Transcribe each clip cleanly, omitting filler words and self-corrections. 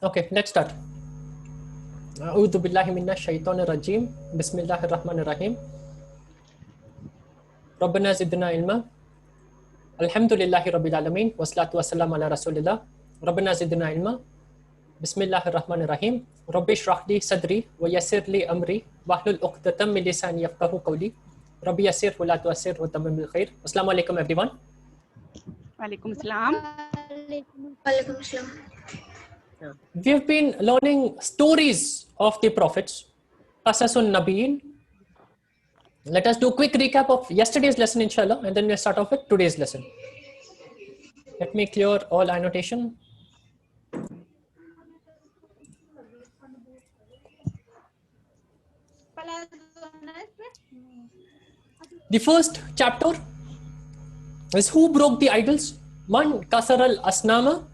Okay, let's start. A'udhu billahi minash shaitanir rajim. Bismillahir rahmanir rahim. Rabbana zidna ilma. Alhamdulillahi rabbil alamin. Wassalatu wassalamu ala rasulillah. Rabbana zidna ilma. Bismillahir rahmanir rahim. Rabbi shrah li sadri wa yassir li amri wahlul 'uqdatam min lisani yafqahu qawli. Rabbi yassir wa la tu'assir wa tammim bil khair. Assalamu alaikum everyone. Walaikum salam. Walaikum salam. We have been learning stories of the prophets, Qasasun Nabiyin. Let us do a quick recap of yesterday's lesson, inshallah, and then we'll start off with today's lesson. Let me clear all annotation. The first chapter is who broke the idols? Man kasar al-asnama.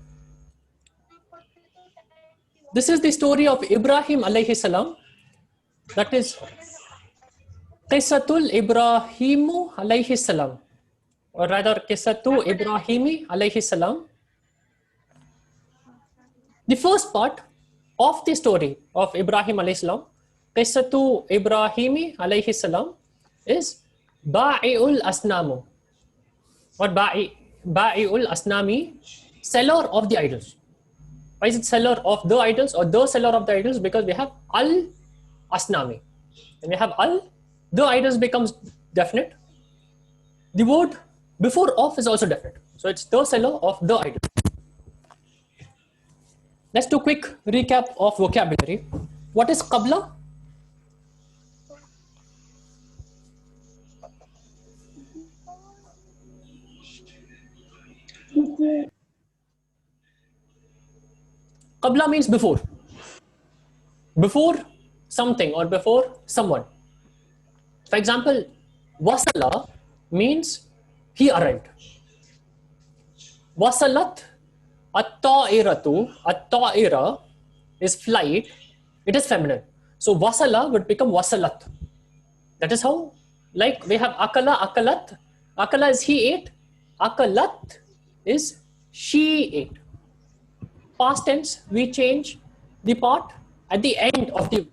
This is the story of Ibrahim alayhi salam. That is Qisatul Ibrahimu alayhi salam, or rather Qisatu Ibrahimi alayhi salam. The first part of the story of Ibrahim alayhi salam, Qisatu Ibrahimi alayhi salam, is Ba'i'ul Asnamu. What Ba'i'ul Asnami? Seller of the idols. Why is it seller of the idols or the seller of the idols? Because we have al-asnami. When we have al, the idols becomes definite. The word before of is also definite. So it's the seller of the idol. Let's do a quick recap of vocabulary. What is qabla? Qabla means before. Before something or before someone. For example, wasala means he arrived. Wasalat at-ta'iratu, at-ta'ira is flight, it is feminine. So wasala would become wasalat. That is how, like we have akala, akalat. Akala is he ate, akalat is she ate. Past tense, we change the part at the end of the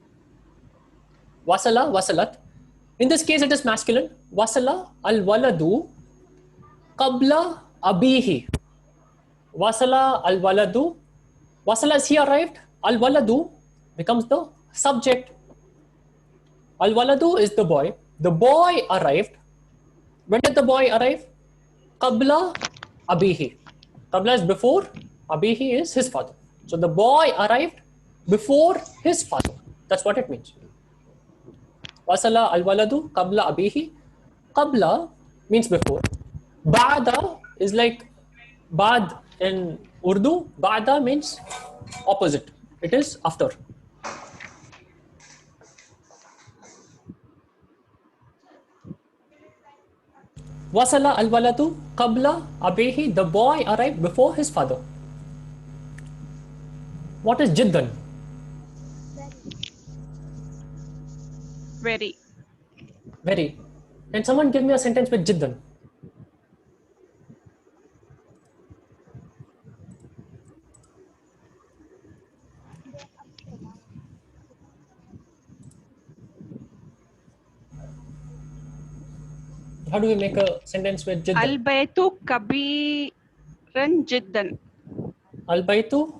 wasala, wasalat. In this case, it is masculine. Wasala al-waladu qabla abihi. Wasala al-waladu. Wasala is he arrived. Al-waladu becomes the subject. Al-waladu is the boy. The boy arrived. When did the boy arrive? Qabla abihi. Qabla is before. Abihi is his father. So the boy arrived before his father. That's what it means. Wasala al-waladu qabla abihi. Qabla means before. Ba'da is like ba'd in Urdu. Ba'da means opposite. It is after. Wasala al-waladu qabla abihi. The boy arrived before his father. What is jiddan? Very. Very. Can someone give me a sentence with jiddan? How do we make a sentence with jiddan? Al-baytu kabiran jiddan. Al-baytu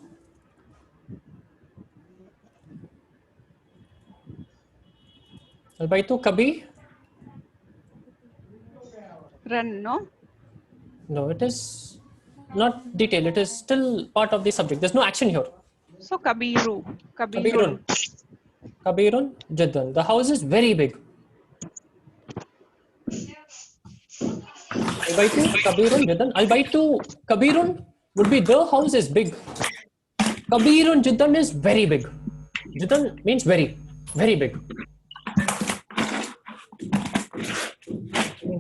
Al-baytu kabi? Run, no? No, it is not detail. It is still part of the subject. There's no action here. So kabiru. Kabirun. Kabirun jiddan. The house is very big. Al-baytu kabirun jiddan. Al-baytu kabirun would be the house is big. Kabirun jiddan is very big. Jiddan means very, very big.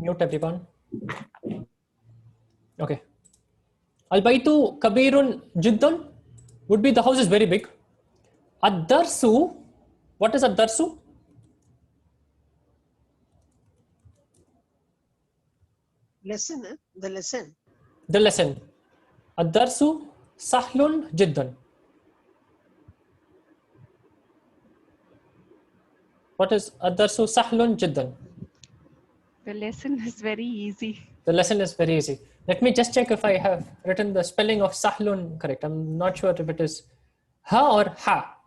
Mute everyone. Okay. Al-baytu kabirun jiddan would be the house is very big. Ad-darsu, what is ad-darsu? Lesson, the lesson. The lesson. Ad-darsu sahlun jiddan. What is Ad-darsu sahlun jiddan? The lesson is very easy. The lesson is very easy. Let me just check if I have written the spelling of sahlun correct. I'm not sure if it is ha or ha.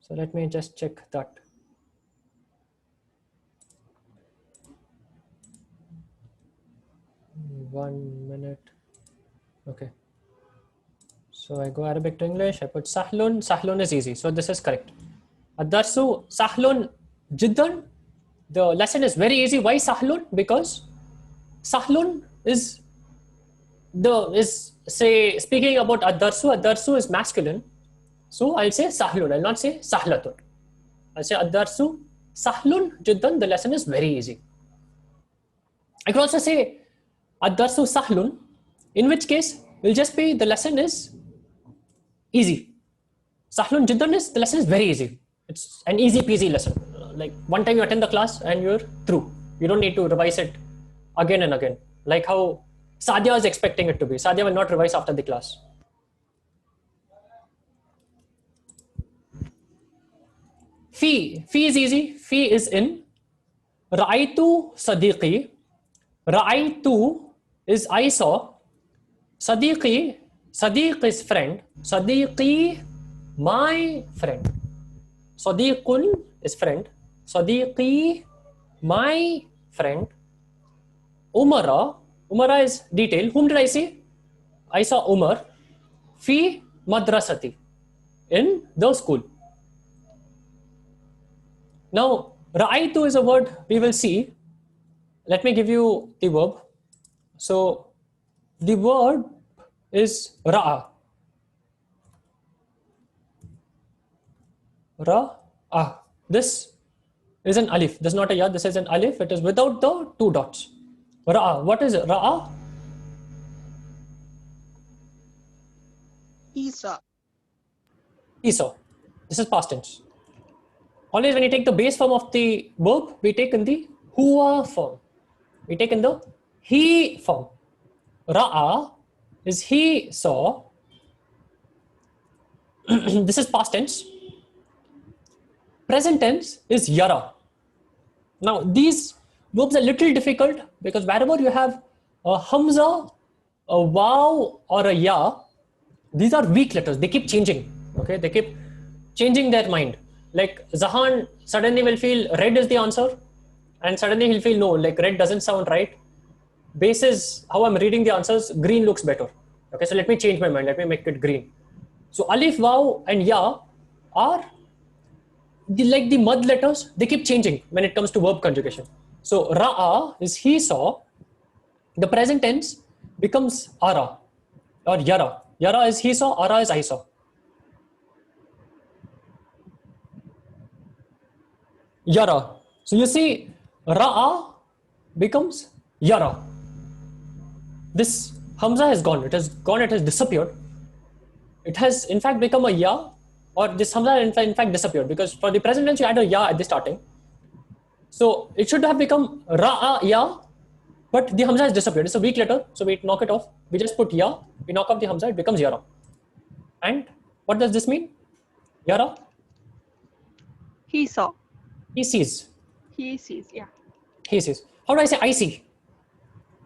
So let me just check that. One minute. Okay. So I go Arabic to English. I put sahlun. Sahlun is easy. So this is correct. Ad-darsu sahlun jiddan. The lesson is very easy. Why sahlun? Because sahlun is say speaking about ad-darsu. Ad-darsu is masculine. So I'll say sahlun. I'll not say sahlatun. I'll say ad-darsu sahlun jiddan. The lesson is very easy. I could also say ad-darsu sahlun, in which case will just be the lesson is easy. Sahlun jiddan is the lesson is very easy. It's an easy peasy lesson. Like one time you attend the class and you're through. You don't need to revise it again and again. Like how Sadia is expecting it to be. Sadia will not revise after the class. Fi is easy. Fi is in. Ra'aytu sadiqi. Ra'aytu is I saw. Sadiqi, Sadiq is friend. Sadiqi, my friend. Sadiqun is friend. Sadiqi, my friend. Umara is detail. Whom did I see? I saw Umar. Fi madrasati, in the school. Now, ra'aytu is a word we will see. Let me give you the verb. So, the word is ra'a. Ra'a. This is an alif. This is not a ya. This is an alif. It is without the two dots. Ra'a. What is it? Ra'a? He saw. He saw. This is past tense. Always when you take the base form of the verb, we take in the huwa form. We take in the he form. Ra'a is he saw. This is past tense. Present tense is yara. Now these verbs are little difficult because wherever you have a hamza, a waw or a ya, these are weak letters. They keep changing. Okay, they keep changing their mind. Like Zahan suddenly will feel red is the answer, and suddenly he'll feel no, like red doesn't sound right. Basis how I'm reading the answers, green looks better. Okay, so let me change my mind. Let me make it green. So alif, waw, and ya are like the mud letters. They keep changing when it comes to verb conjugation. So ra'a is he saw. The present tense becomes ara or yara. Yara is he saw. Ara is I saw. Yara. So you see, ra'a becomes yara. This hamza has gone. It has gone. It has disappeared. It has in fact become a ya, or this hamza in fact disappeared because for the present tense you add a ya at the starting. So it should have become ra'a ya, but the hamza has disappeared. It's a weak letter, so we knock it off. We just put ya. We knock off the hamza. It becomes yara. And what does this mean? Yara. He saw. He sees. He sees. Yeah. He sees. How do I say I see?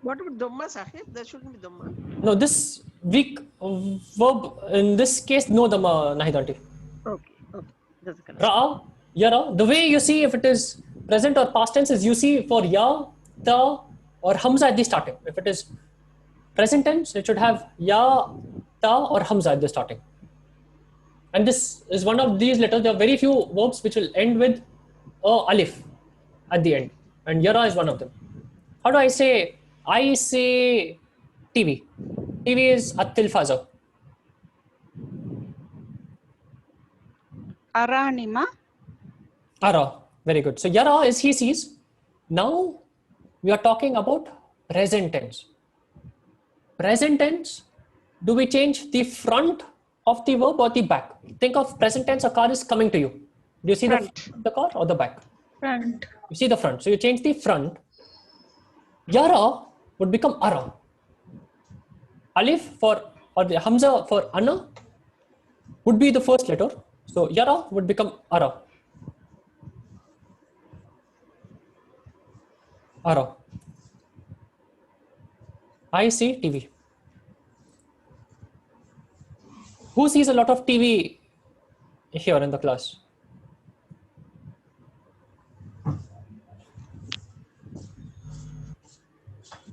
What about Dhamma, Saqib? There shouldn't be Dhamma. No, this weak verb in this case, no Dhamma, Nahid auntie. Okay, okay. That's correct. Ra'a, yara. The way you see if it is present or past tense is you see for ya, ta, or hamza at the starting. If it is present tense, it should have ya, ta, or hamza at the starting. And this is one of these letters. There are very few verbs which will end with a alif at the end, and yara is one of them. How do I say? I say TV. TV is at-tilfaza. Aranima. Ara. Very good. So yara is he sees. Now we are talking about present tense. Present tense. Do we change the front of the verb or the back? Think of present tense. A car is coming to you. Do you see the front of the car or the back? Front. You see the front. So you change the front. Yara would become ara. Alif for or the hamza for ana would be the first letter. So yara would become ara. Ara. I see TV. Who sees a lot of TV here in the class?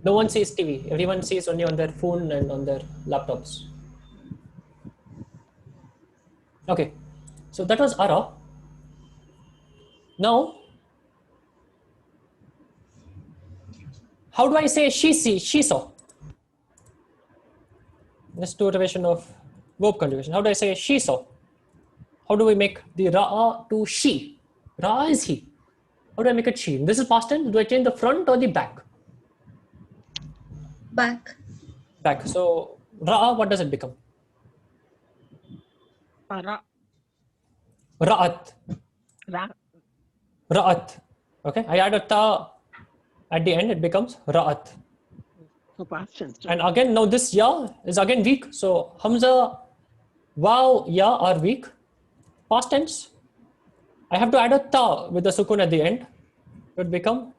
No one sees TV. Everyone sees only on their phone and on their laptops. Okay, so that was Ara. Now, how do I say she saw? Let's do a revision of verb conjugation. How do I say she saw? How do we make the ra'a to she? Ra'a is he. How do I make it she? This is past tense. Do I change the front or the back? Back. Back. So ra'a, what does it become? Ra. Ra'at. Ra. Ra'at. Okay, I add a ta at the end, it becomes ra'at. So past tense. And again, now this ya is again weak. So hamza, waw, ya are weak. Past tense, I have to add a ta with the sukun at the end. It would become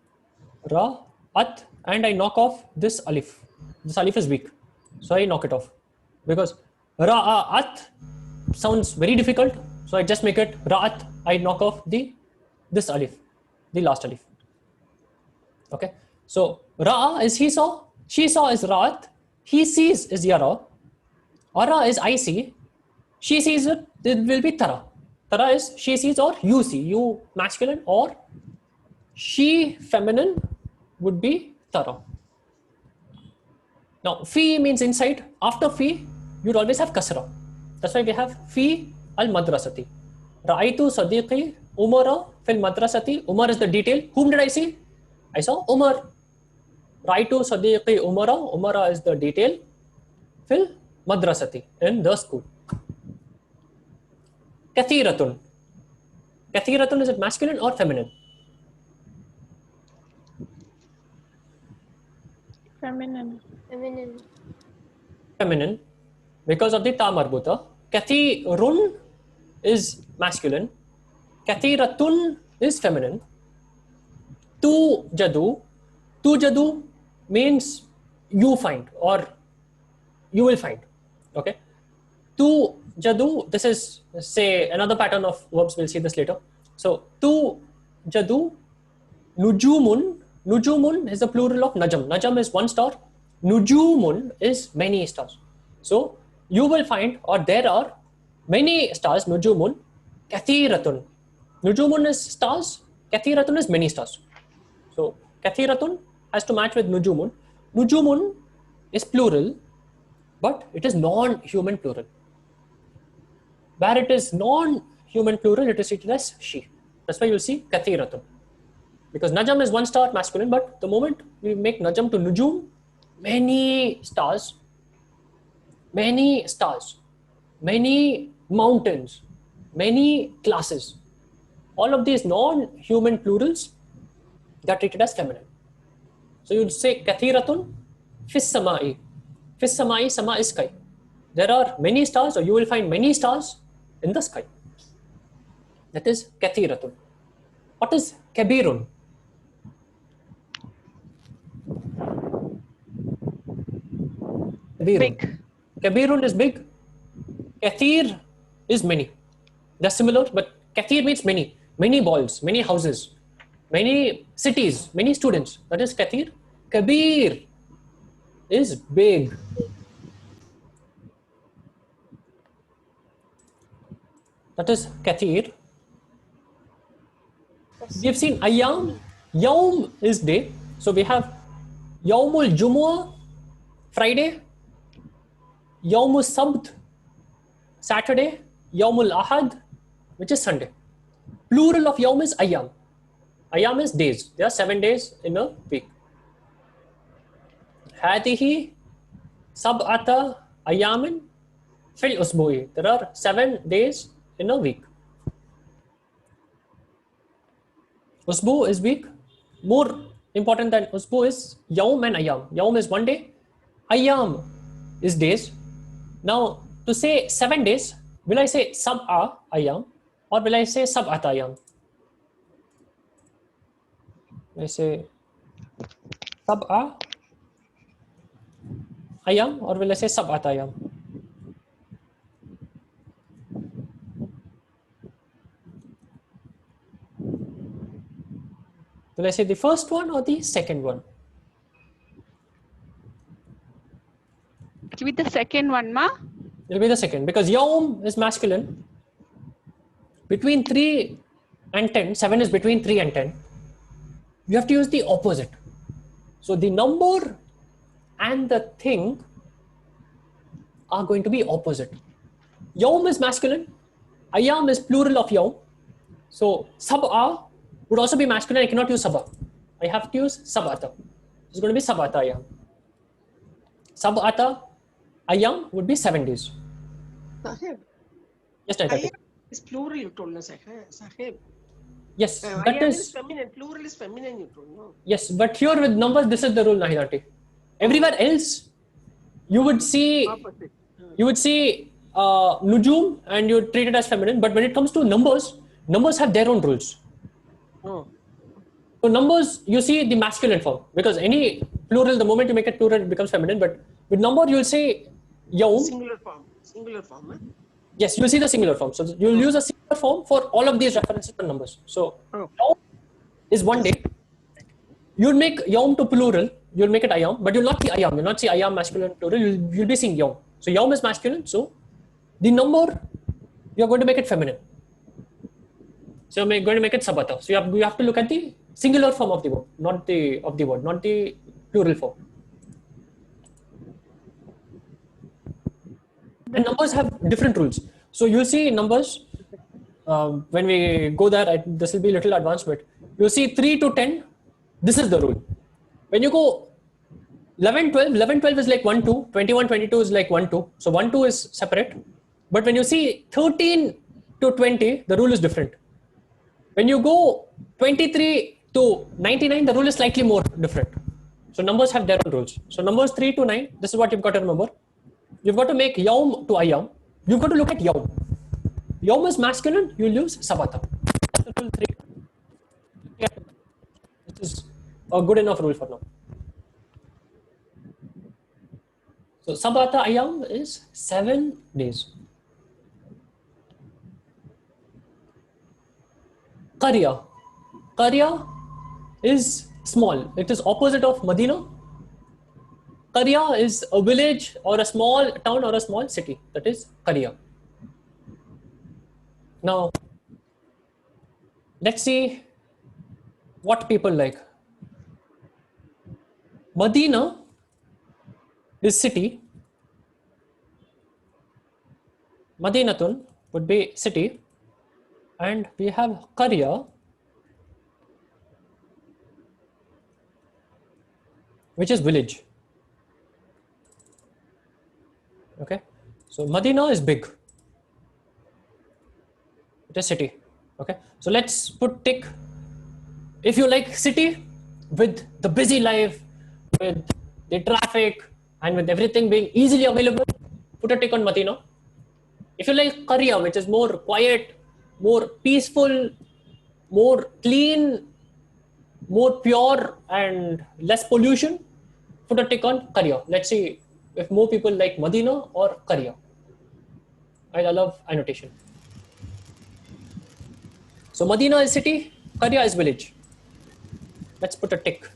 ra'at, and I knock off this alif. This alif is weak, so I knock it off because ra'at sounds very difficult. So I just make it ra'at. I knock off this alif, the last alif. Okay, so ra'a is he saw, she saw is ra'at, he sees is yara, ara is I see, she sees it will be tara. Tara is she sees or you see, you masculine, or she feminine would be tara. Now fi means inside. After fi you'd always have kasra. That's why we have fi al madrasati. Ra'aytu sadiqi umara fil madrasati. Umar is the detail. Whom did I see? I saw Umar. Ra'aytu sadiqi umara. Umara is the detail. Fil madrasati, in the school. Kathiratun. Kathiratun, is it masculine or feminine? Feminine. Feminine. Feminine, because of the ta marbuta. Kathirun is masculine. Kathiratun is feminine. Tu jadu means you find or you will find. Okay. Tu jadu, this is, say, another pattern of verbs. We'll see this later. So tu jadu, nujumun. Nujumun is the plural of najam. Najam is one star. Nujumun is many stars. So you will find, or there are many stars. Nujumun. Kathiratun. Nujumun is stars. Kathiratun is many stars. So kathiratun has to match with nujumun. Nujumun is plural, but it is non-human plural. Where it is non-human plural, it is treated as she. That's why you'll see kathiratun. Because najam is one star masculine, but the moment we make najam to nujum, many stars, many mountains, many classes, all of these non-human plurals, they are treated as feminine. So you'd say kathiratun fis samai. Fis samai, sama is sky. There are many stars, or you will find many stars in the sky. That is kathiratun. What is kabirun? Kabirun. Big. Kabirun is big. Kathir is many. They're similar, but kathir means many. Many balls, many houses, many cities, many students. That is kathir. Kabir is big. That is kathir. We have seen ayyam. Yawm is day. So we have Yawmul Jumu'ah, Friday. Yawmul Sabt, Saturday. Yawmul Ahad, which is Sunday. Plural of Yawm is ayyam. Ayyam is days. There are 7 days in a week. Hadihi sab'ata ayyamin fil usbu'i. There are 7 days in a week. Usbu is week. More important than usbu is yawm and ayyam. Yawm is 1 day. Ayyam is days. Now, to say 7 days, will I say sab'a ayyam or will I say sab'ata ayyam? I say Sab'a ayam, or will I say sab'at ayam? Will I say the first one or the second one? Give me the second one, ma. It'll be the second, because yawm is masculine. Between 3 and 10, 7 is between 3 and 10. You have to use the opposite. So the number and the thing are going to be opposite. Yawm is masculine. Ayam is plural of yawm. So sab'a would also be masculine. I cannot use sab'a. I have to use sab'ata. It's going to be sab'ata ayam. Sab'ata ayam would be 7 days. Sahib. Yes, Naitati. Ayam is plural, you told us, Sahib. Yes, that Ayam is is feminine. Plural is feminine, you told, no? yes, but here with numbers, this is the rule, Nahidati. Everywhere else, you would see Opposite. nujum and you treat it as feminine, but when it comes to numbers, numbers have their own rules. Oh. So numbers, you see the masculine form, because any plural, the moment you make it plural, it becomes feminine. But with number, you'll say yawm. Singular form. Singular form, eh? Yes, you'll see the singular form. So you'll use a singular form for all of these references for numbers. So yawm is 1 day. You'll make yawm to plural. You'll make it ayam, but you'll not see ayam. You'll not see ayam masculine plural. You'll be seeing yawm. So yawm is masculine. So the number, you're going to make it feminine. So I'm going to make it sabata. So you have to look at the singular form of the word, not the plural form. And numbers have different rules. So you'll see numbers, when we go there, this will be a little advanced, but you'll see 3 to 10, this is the rule. When you go 11, 12 is like 1, 2, 21, 22 is like 1, 2. So 1, 2 is separate. But when you see 13 to 20, the rule is different. When you go 23 to 99, the rule is slightly more different. So numbers have their own rules. So numbers 3 to 9, this is what you've got to remember. You've got to make yawm to ayam. You've got to look at yawm. Yawm is masculine, you'll use sabata. That's the rule 3. This is a good enough rule for now. So sabata ayam is 7 days. Qarya. Qarya is small. It is opposite of Medina. Qarya is a village or a small town or a small city. That is Qarya. Now, let's see what people like. Medina is city. Madinatun would be city. And we have Qarya, which is village. Okay, so Medina is big. It is city. Okay, so let's put tick. If you like city with the busy life, with the traffic, and with everything being easily available, put a tick on Medina. If you like Qarya, which is more quiet, more peaceful, more clean, more pure, and less pollution, put a tick on Qarya. Let's see if more people like Medina or Qarya. I love annotation. So Medina is city, Qarya is village. Let's put a tick.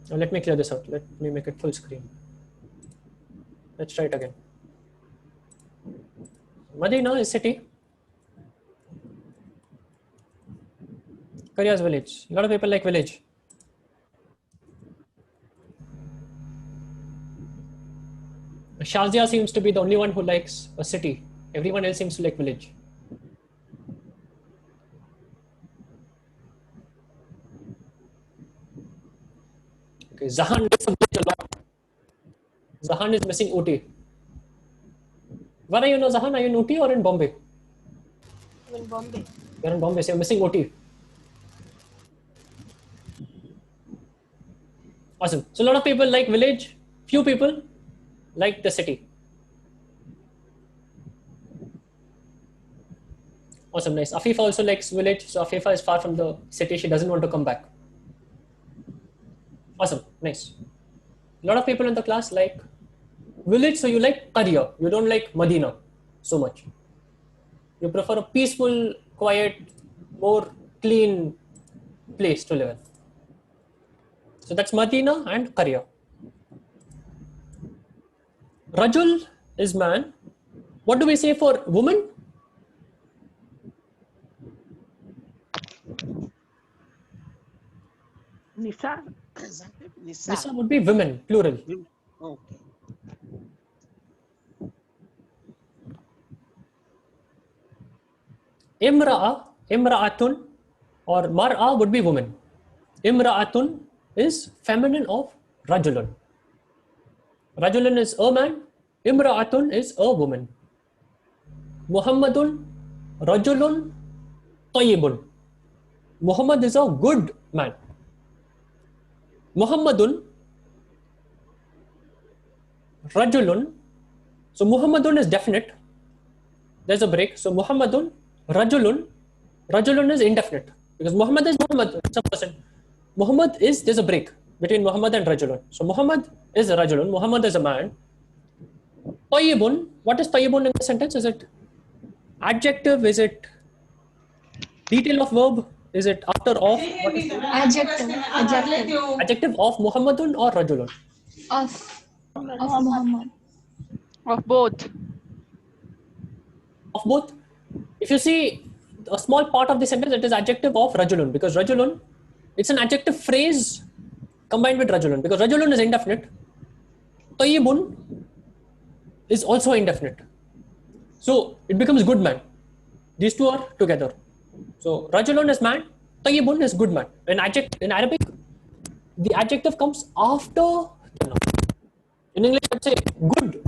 Now let me clear this out. Let me make it full screen. Let's try it again. Medina is city. Qarya is village. A lot of people like village. Shazia seems to be the only one who likes a city. Everyone else seems to like village. Okay, Zahan likes a village a lot. Zahan is missing Ooty. Where are you now, Zahan? Are you in Ooty or in Bombay? I'm in Bombay. You're in Bombay, so you're missing Ooty. Awesome. So a lot of people like village, few people like the city. Awesome, nice. Afifa also likes village. So Afifa is far from the city. She doesn't want to come back. Awesome, nice. A lot of people in the class like village, so you like Qarya. You don't like Medina so much. You prefer a peaceful, quiet, more clean place to live in. So that's Medina and Qarya. Rajul is man. What do we say for woman? Nisa. Saqib, Nisa. Nisa would be women, plural. Okay. Imra'atun or mar'a would be woman. Imra'atun is feminine of rajulun. Rajulun is a man. Imra'atun is a woman. Muhammadun, rajulun, tayyibun. Muhammad is a good man. Muhammadun, rajulun. So Muhammadun is definite. There's a break. So Muhammadun, rajulun. Rajulun is indefinite because Muhammad is Muhammad. It's a person. Muhammad is, there's a break between Muhammad and rajulun. So Muhammad is a rajulun. Muhammad is a man. Tayyibun. What is tayyibun in the sentence? Is it adjective? Is it detail of verb? Is it after of? What is it? Adjective. Adjective of Muhammadun or rajulun? Of Muhammad. Of both. Of both. If you see a small part of the sentence, it is adjective of rajulun because rajulun, it's an adjective phrase combined with rajulun because rajulun is indefinite. Tayyibun is also indefinite. So it becomes good man. These two are together. So rajulun is man, tayyibun is good man. In Arabic, the adjective comes after the noun. In English, let's say good.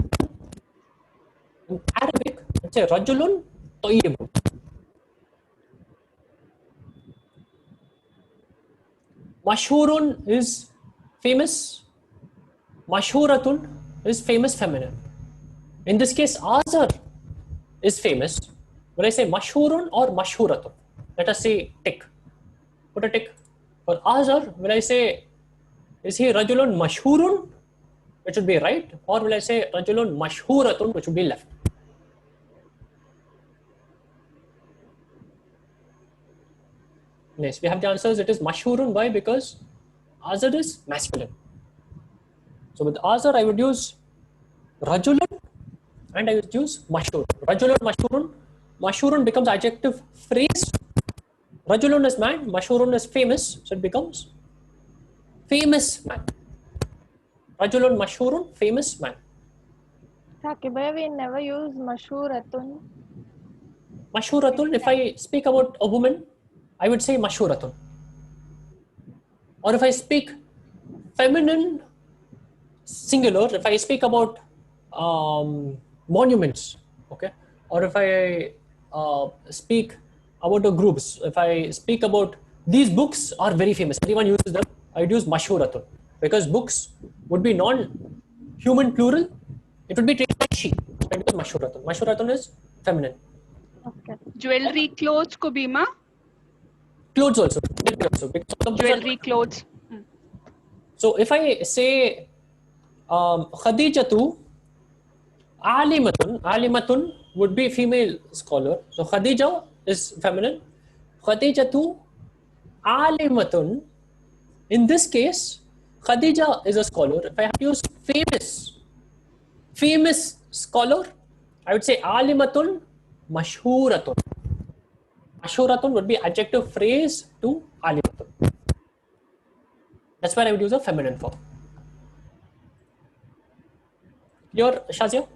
In Arabic, let's say rajulun tayyibun. Mashhurun is famous. Mashhuratun is famous feminine. In this case, Azar is famous. When I say mashhurun or mashhuratun, let us say tick. Put a tick. For Azar, when I say, is he rajulun mashhurun, which would be right, or will I say rajulun mashhuratun, which would be left? Nice. We have the answers. It is mashhurun. Why? Because Azar is masculine. So with Azar, I would use rajulun and I would use mashhur. Rajulun, mashhurun. Mashhurun becomes adjective phrase. Rajulun is man. Mashhurun is famous. So it becomes famous man. Rajulun, mashhurun, famous man. Saqib, we never use mashhuratun. Mashhuratun, if I speak about a woman, I would say mashhuratun. Or if I speak feminine singular, if I speak about monuments, okay, or if I speak about the groups, if I speak about these books are very famous, everyone uses them, I would use mashhuratun because books would be non-human plural, it would be treated like she. I would use mashhuratun. Mashhuratun is feminine. Okay. Jewelry, clothes ko bhi ma? Clothes also. Because Jewelry, clothes. so if I say Khadijatu, alimatun would be female scholar. So Khadija is feminine. Khadijatu, alimatun. In this case, Khadija is a scholar. If I have to use famous scholar, I would say alimatun, mashhuratun. Mashhuratun would be adjective phrase to alimatun. That's where I would use a feminine form. Your Shazia?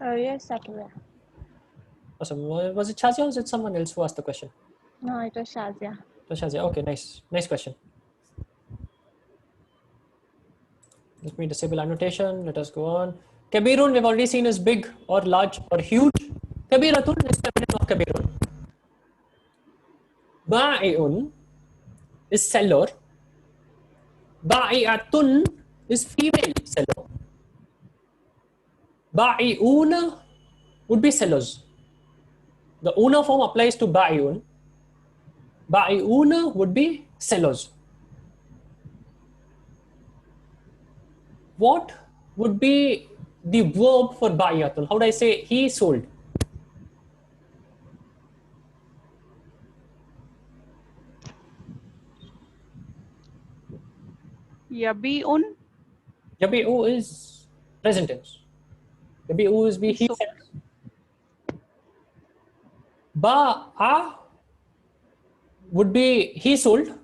Yes, Saqib. Awesome. Was it Shazia or was it someone else who asked the question? No, it was Shazia. It was Shazia. Okay, nice. Nice question. Let me disable annotation. Let us go on. Kabirun, we've already seen is big or large or huge. Kabiratun is feminine of kabirun. Ba'i'un is seller. Ba'i'atun is female seller. Ba'i'una would be sellers. The una form applies to ba'iun. Ba'iuna would be sellers. What would be the verb for ba'iyatun? How would I say he sold? Yabi'un. Yabi'u is present tense. Yabi'u is he So- sells. Ba'a would be he sold.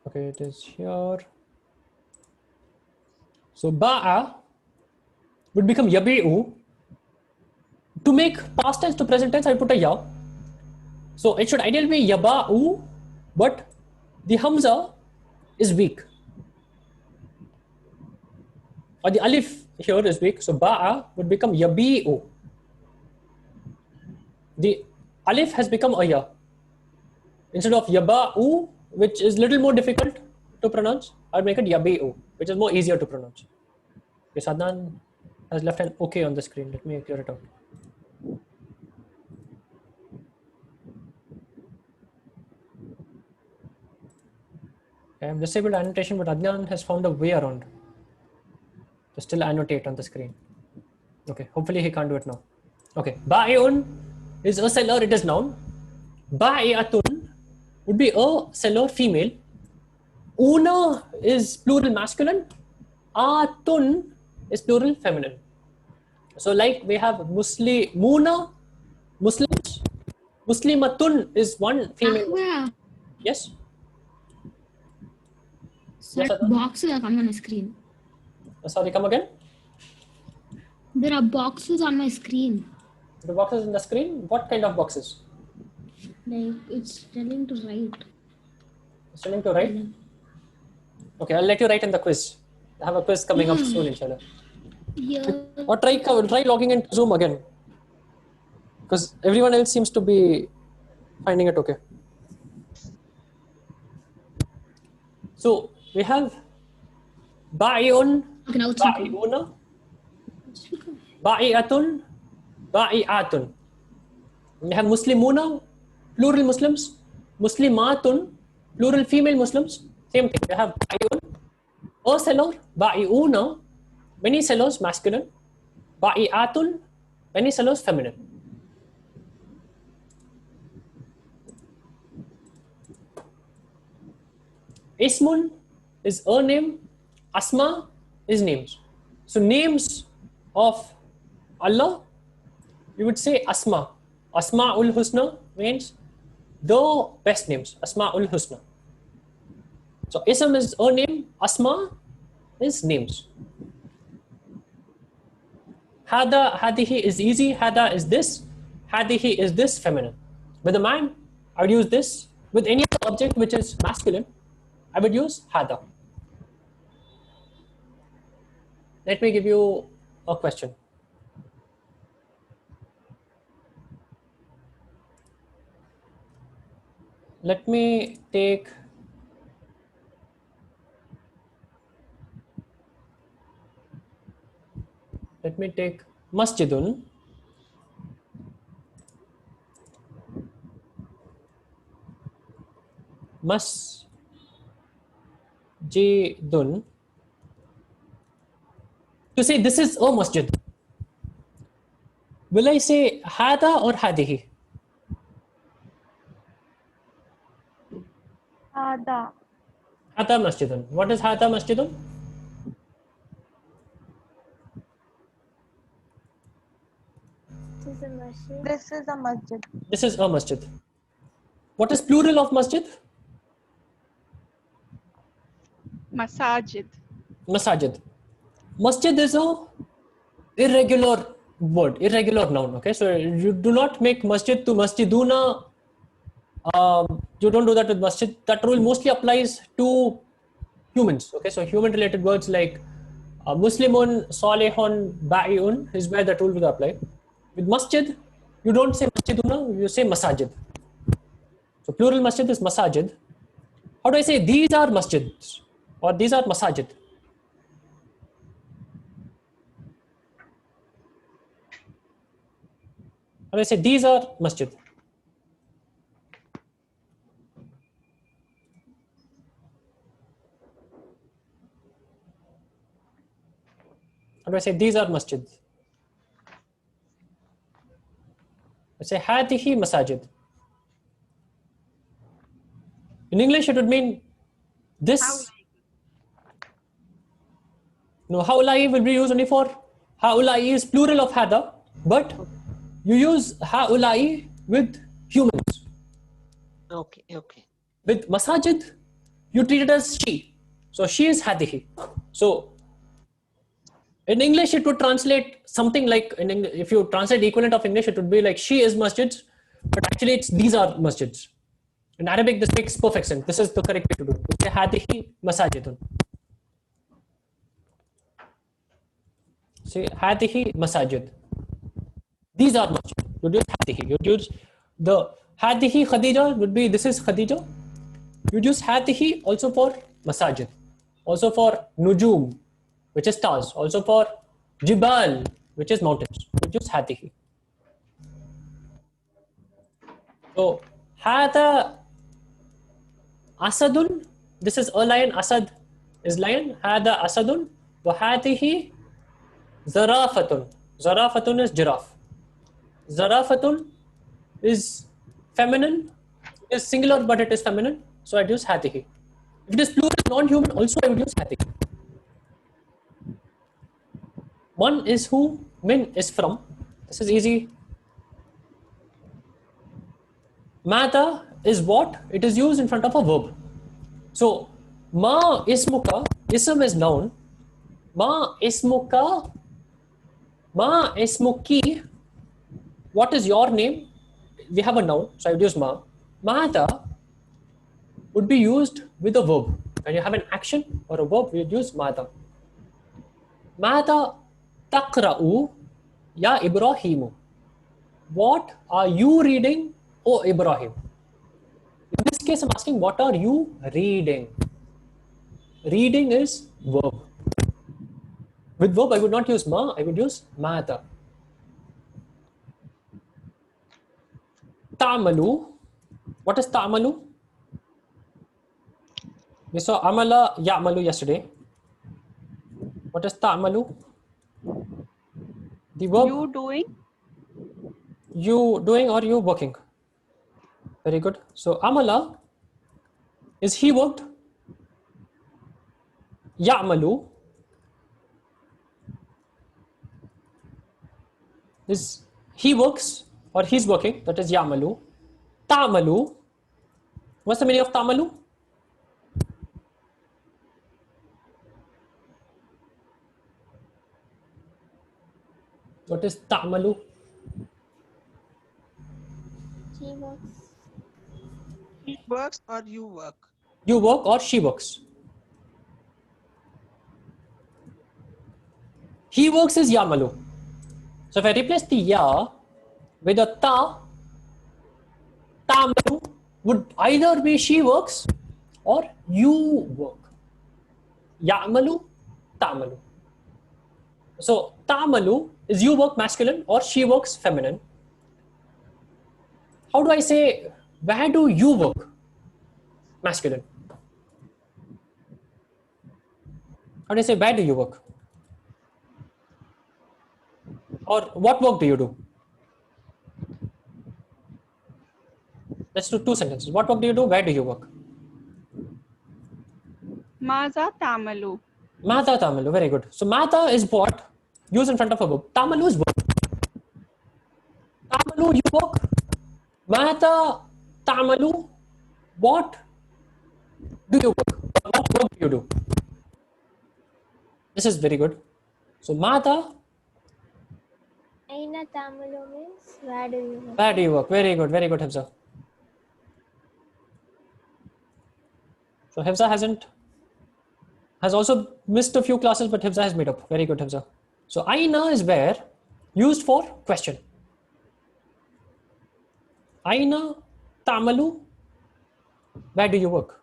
Okay, it is here. So ba'a would become yabi'u. To make past tense to present tense, I put a ya. So it should ideally be yaba'u, but the hamza is weak. Or the alif here is weak. So ba'a would become yabi'u. The alif has become a ya. Instead of yaba'u, which is little more difficult to pronounce, I'll make it yabi'u, which is more easier to pronounce. Okay, Sadnan has left an okay on the screen. Let me clear it out. Okay, I've disabled annotation, but Adnan has found a way around to still annotate on the screen. Okay, hopefully he can't do it now. Okay, ba'i'un is a seller, it is noun. Ba'i'atun would be a seller, female. Una is plural masculine. Atun is plural feminine. So like we have Muslimuna, Muslims. Muslimatun is one female. Ahwa, Yes? sir, Yes, Adnan? boxes are coming on the screen. Sorry, come again? There are boxes on my screen. The boxes in the screen? What kind of boxes? Like it's telling to write. It's telling to write? Okay, I'll let you write in the quiz. I have a quiz coming up soon, inshallah. Here, Or try logging into Zoom again. Because everyone else seems to be finding it okay. So we have ba'i'un, okay, now it's okay. ba'i'una, ba'i'atun, ba'i'atun. We have Muslimuna, plural Muslims, Muslimatun, plural female Muslims. Same thing. We have ba'i'un, a seller, ba'i'una, many sellers masculine, ba'i'atun, many sellers feminine. Ismun is a name, Asma is names. So names of Allah, you would say Asma. Asma'ul Husna means the best names, Asma'ul Husna. So Ism is a name, Asma is names. Hada, hadihi is easy, hada is this, hadihi is this feminine. With a man, I would use this. With any other object which is masculine, I would use hada. Let me give you a question. Let me take masjidun. Masjidun. To say this is a masjid, will I say hada or hadihi? Hada. Hada masjidun. What is hada masjidun? This is a masjid. This is a masjid. What is plural of masjid? Masajid. Masajid. Masjid is a irregular word, irregular noun. Okay, so you do not make masjid to masjiduna. You don't do that with masjid. That rule mostly applies to humans. Okay, so human-related words like Muslimun, Salihun, Ba'iun is where that rule will apply. With masjid, you don't say masjiduna, you say masajid. So plural masjid is masajid. How do I say these are masjids or these are masajid? How do I say these are masjid? How do I say these are masjids? I say hadihi masajid. In English, it would mean this. No, haulai will be used only for haulai is plural of hada, but you use haulai with humans. Okay, okay. With masajid, you treat it as she. So she is hadihi. So in English, it would translate something like if you translate the equivalent of English, it would be like she is masjids, but actually it's these are masjids. In Arabic, this makes perfect sense. This is the correct way to do it. Say hadihi masajidun. Say hadihi masajid. These are masjid. You'd use hadihi. You'd use the hadihi Khadija would be this is Khadija. You'd use hadihi also for masajid, also for nujum, which is stars, also for jibal, which is mountains. You'd use hadihi. So hada asadun. This is a lion. Asad is lion. Hada asadun. Wa hadihi zarafatun. Zarafatun is giraffe. Zarafatun is feminine. It is singular, but it is feminine. So I'd use hadihi. If it is plural, non-human, also I would use hadihi. One is who, min is from. This is easy. Mata is what? It is used in front of a verb. So, ma ismuka, ism is noun. Ma ismuka, ma ismuki, what is your name? We have a noun, so I would use ma. Mata would be used with a verb. When you have an action or a verb, we would use mata. Mata taqra'u ya Ibrahimu. What are you reading, O Ibrahim? In this case, I'm asking, what are you reading? Reading is verb. With verb, I would not use ma, I would use mata. Ta'malu. What is ta'malu? We saw amala ya'malu yesterday. What is ta'malu? The verb. You doing? You doing or you working? Very good. So amala is he worked. Ya'malu is he works or he's working. That is ya'malu. Ta'malu. What's the meaning of ta'malu? What is ta'malu? She works. He works or you work? You work or she works. He works is ya'malu. So if I replace the ya with a ta, ta'malu would either be she works or you work. Ya'malu, ta'malu. So ta'malu is you work masculine or she works feminine. How do I say where do you work masculine? How do I say where do you work? Or what work do you do? Let's do two sentences. What work do you do? Where do you work? Maza tamalu. Mata tamalu. Very good. So mata is what? Used in front of a verb. Tamalu is work. Tamalu, you work. Mata tamalu. What do you work? What work do you do? This is very good. So mata. Aina Tamalu means where do you work? Where do you work? Very good. Very good, Hafsa. So Hafsa has also missed a few classes, but Hafsa has made up. Very good, Hafsa. So Aina is where used for question. Aina ta'malu Where do you work?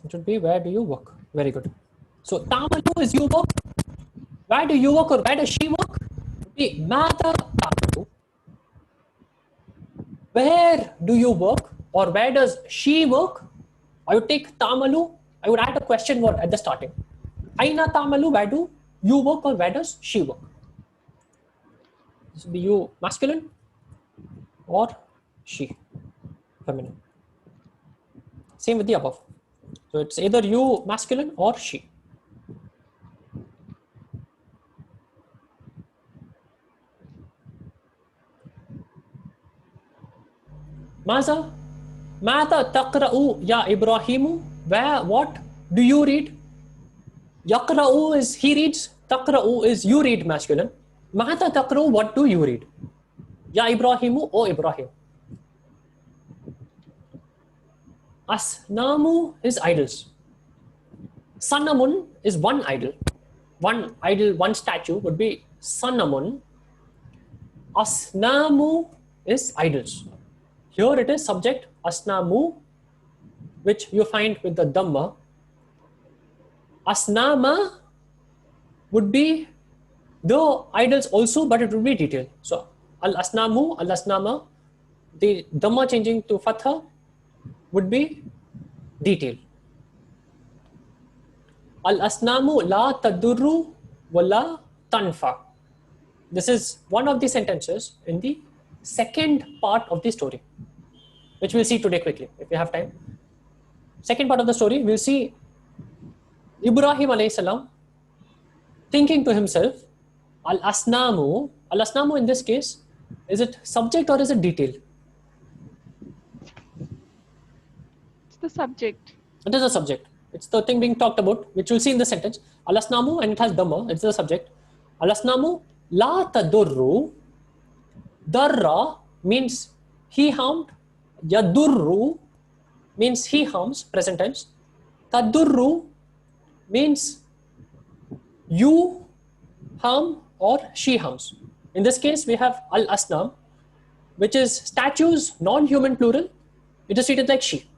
It should be where do you work? Very good. So Tamalu is you work. Where do you work or where does she work? Mada Tamalu. Where do you work or where does she work? I would take Tamalu. I would add a question word at the starting. Aina Tamalu, where do you work or where does she work? This would be you masculine or she feminine. Same with the above. So it's either you masculine or she. Maza, Mata taqra'u ya Ibrahimu. Where, what do you read? Yaqra'u is he reads. Taqra'u is you read masculine. Mata taqra'u, what do you read? Ya Ibrahimu, O Ibrahim. Asnamu is idols. Sanamun is one idol. One idol, one statue would be Sanamun. Asnamu is idols. Here it is subject Asnamu, which you find with the Dhamma. Asnama would be the idols also, but it would be detailed. So Al-Asnamu, Al-Asnama, the Dhamma changing to Fatha would be detailed. Al-Asnamu la tadurru wa la tanfa. This is one of the sentences in the second part of the story, which we'll see today quickly if we have time. Second part of the story, we'll see Ibrahim alayhi salam thinking to himself, Al-Asnamu. Al-Asnamu in this case, is it subject or is it detail? It's the subject. It is a subject. It's the thing being talked about, which we'll see in the sentence. Al-Asnamu, and it has Dhamma, it's the subject. Al-Asnamu la tadurru. Darra means he harmed. Yadurru means he harms, present tense. Tadurru means you harm or she harms. In this case, we have Al-Asnam, which is statues, non-human plural. It is treated like she.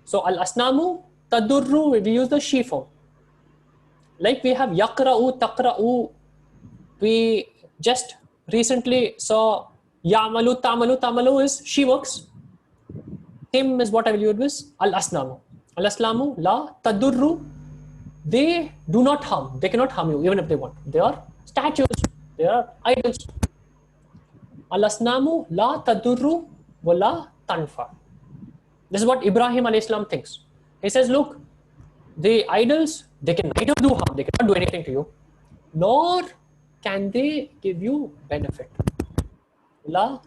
So Al-Asnamu, Tadurru, we use the she form. Like we have Yaqra'u, Taqra'u. We just recently saw Ya'malu, Tamalu. Tamalu is she works. Same is what I will use with Al-Asnamu. Al-Aslamu, La, Tadurru. They do not harm. They cannot harm you even if they want. They are statues. They are idols. Al-Asnamu, La, Tadurru, wa la tanfa. This is what Ibrahim alayhi salam thinks. He says, look, the idols, they can neither do harm, they cannot do anything to you, nor can they give you benefit. La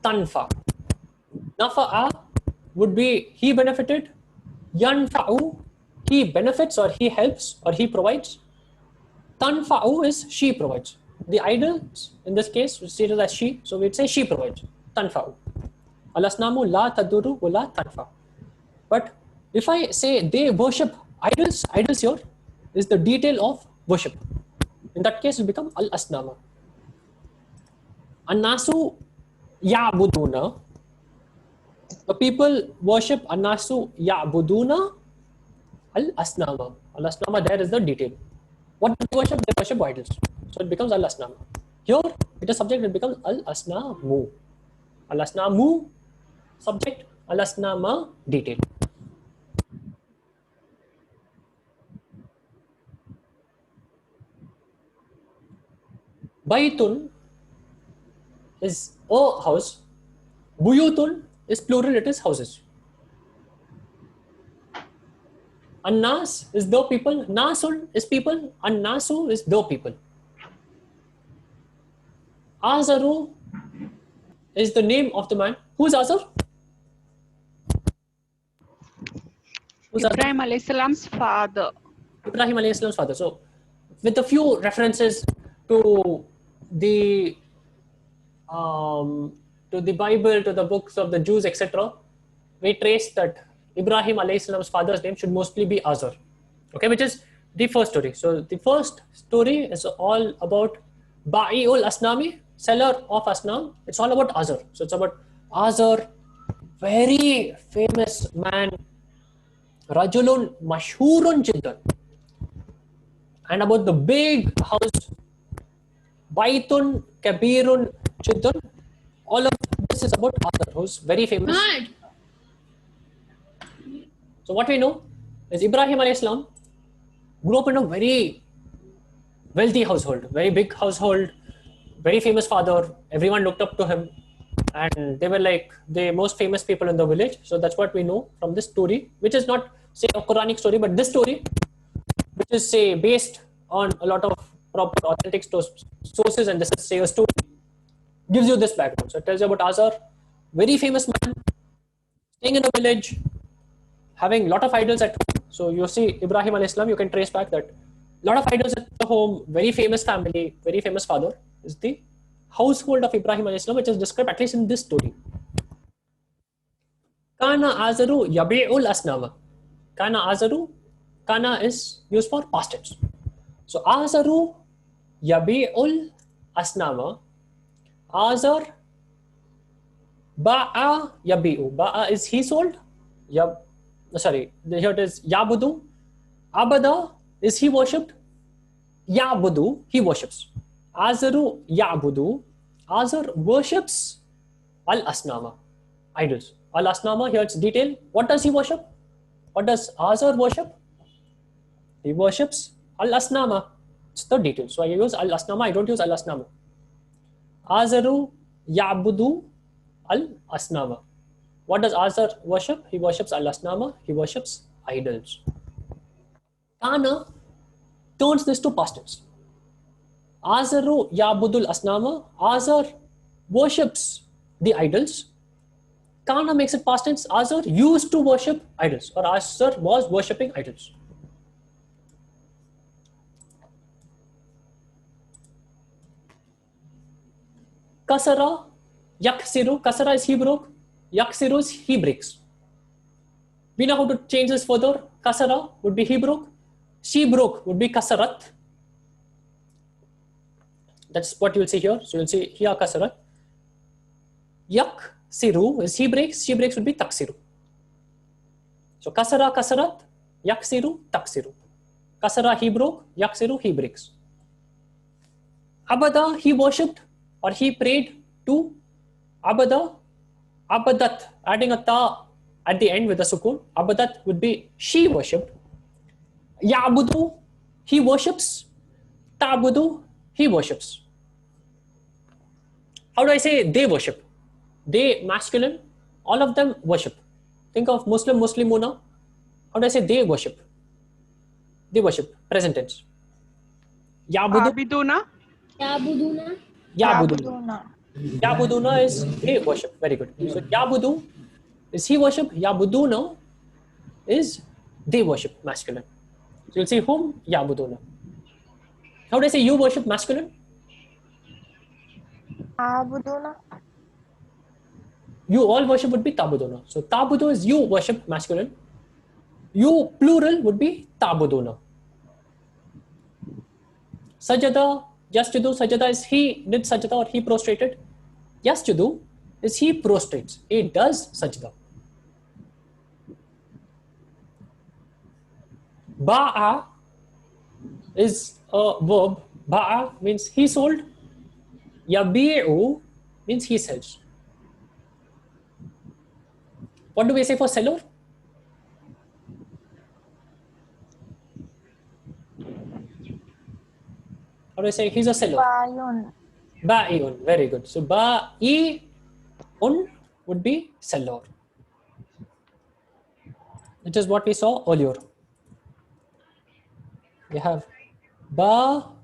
tanfa. Nafa'a would be he benefited. Yanfa'u, he benefits or he helps or he provides. Tanfa'u is she provides. The idols, in this case, we see it as she, so we'd say she provides. Tanfa'u. Al-Asnamu la tadurru wa la tanfa. But if I say they worship idols, idols here is the detail of worship. In that case, it will become Al-Asnama. An-Nasu ya'buduna. The people worship An-Nasu ya'buduna Al-Asnama. Al-Asnama there is the detail. What do they worship? They worship idols. So it becomes Al-Asnama. Here, it is subject, it becomes Al-Asnamu. Al-Asnamu, subject, Al-Asnama, detail. Baitun is a house. Buyutun is plural, it is houses. An-Nas is the people. Nasun is people. An-Nasu is the people. Azaru is the name of the man. Who's Azar? Who's Azar? Ibrahim alayhi salam's father. Ibrahim alayhi salam's father. So, with a few references to the Bible, to the books of the Jews, etc., we trace that Ibrahim alayhi salam's father's name should mostly be Azar. Okay, which is the first story. So the first story is all about Ba'i'ul asnami, seller of asnam. It's all about Azar. So it's about Azar, very famous man, Rajulun mashhurun jiddan. And about the big house, Baitun kabirun jiddan. All of this is about Azar, who's very famous. Third. So what we know is Ibrahim alayhi salam grew up in a very wealthy household, very big household, very famous father. Everyone looked up to him, and they were like the most famous people in the village. So that's what we know from this story, which is not say a Quranic story, but this story, which is say based on a lot of proper authentic sources, and this is say a story, gives you this background. So it tells you about Azar, very famous man, staying in a village, having a lot of idols at home. So you see Ibrahim alayhi salam, you can trace back that a lot of idols at the home, very famous family, very famous father is the household of Ibrahim alayhi salam, which is described at least in this story. Kana azaru yabi'ul asnama. Kana azaru, kana is used for past tense. So azaru yabi'ul asnama. Azar ba'a yabi'u. Ba'a is he sold. Sorry, here it is yabudu. Abada is he worshipped. Yabudu, he worships. Azaru yabudu. Azar worships al asnama, idols. Al asnama, here it's detail. What does he worship? What does Azar worship? He worships al asnama. It's the detail. So I use al asnama, I don't use al asnama. Azaru yabudu al asnama. What does Azar worship? He worships al asnama. He worships idols. Kana turns this to past tense. Azaru yabudul asnama. Azar worships the idols. Kana makes it past tense. Azar used to worship idols, or Azar was worshipping idols. Kasara, yaksiru. Kasara is he broke. Yaksiru is he breaks. We know how to change this further. Kasara would be he broke. She broke would be kasarat. That's what you'll see here. So you'll see here kasarat. Yaksiru is he breaks. She breaks would be taksiru. So kasara kasarat, yaksiru taksiru. Kasara he broke, yaksiru he breaks. Abada he worshipped or he prayed to. Abada, abadat, adding a ta at the end with a sukun. Abadat would be she worshipped. Ya'budu, he worships. Ta'budu, he worships. How do I say they worship? They, masculine, all of them worship. Think of Muslim, Muslimuna. How do I say they worship? They worship, present tense. Ya'budu, Abiduna. Yabuduna. Ya'buduna. Ya'buduna is they worship. Very good. So Ya'budu is he worship. Ya'buduna is they worship, masculine. So you'll see whom? Ya'buduna. How do I say you worship, masculine? Abuduna. You all worship would be Ta'buduna. So Ta'budu is you worship, masculine. You plural would be Ta'buduna. Sajada, Yasjudu. Sajada is he did sajda or he prostrated. Yasjudu is he prostrates. He does sajda. Ba'a is a verb. Ba'a means he sold. Yabi'u means he sells. What do we say for seller? How do I say he's a seller? Bayun. Ba'i'un. Very good. So ba'i'un would be seller. Which is what we saw earlier. We have ba'i'un.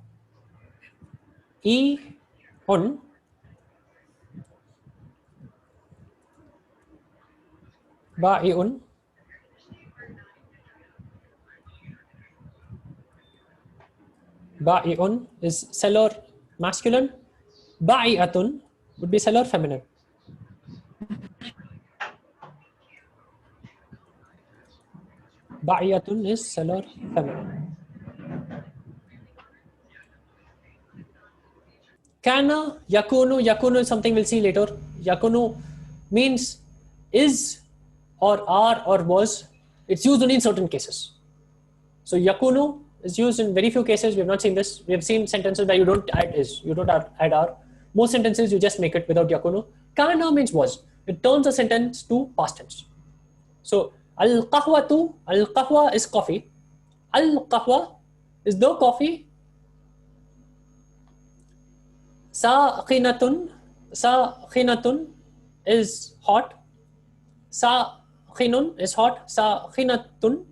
Ba'i'un. Ba'i'un is seller masculine. Ba'i'atun would be seller feminine. Ba'i'atun is seller feminine. Kana, yakunu. Yakunu is something we'll see later. Yakunu means is or are or was. It's used only in certain cases. So yakunu is used in very few cases. We have not seen this. We have seen sentences where you don't add is, you don't add are. Most sentences you just make it without yakunu. Kana means was. It turns a sentence to past tense. So al-qahwa is coffee. Al-qahwa is the coffee. Saqinatun is hot. Saqinun is hot. Saqinatun.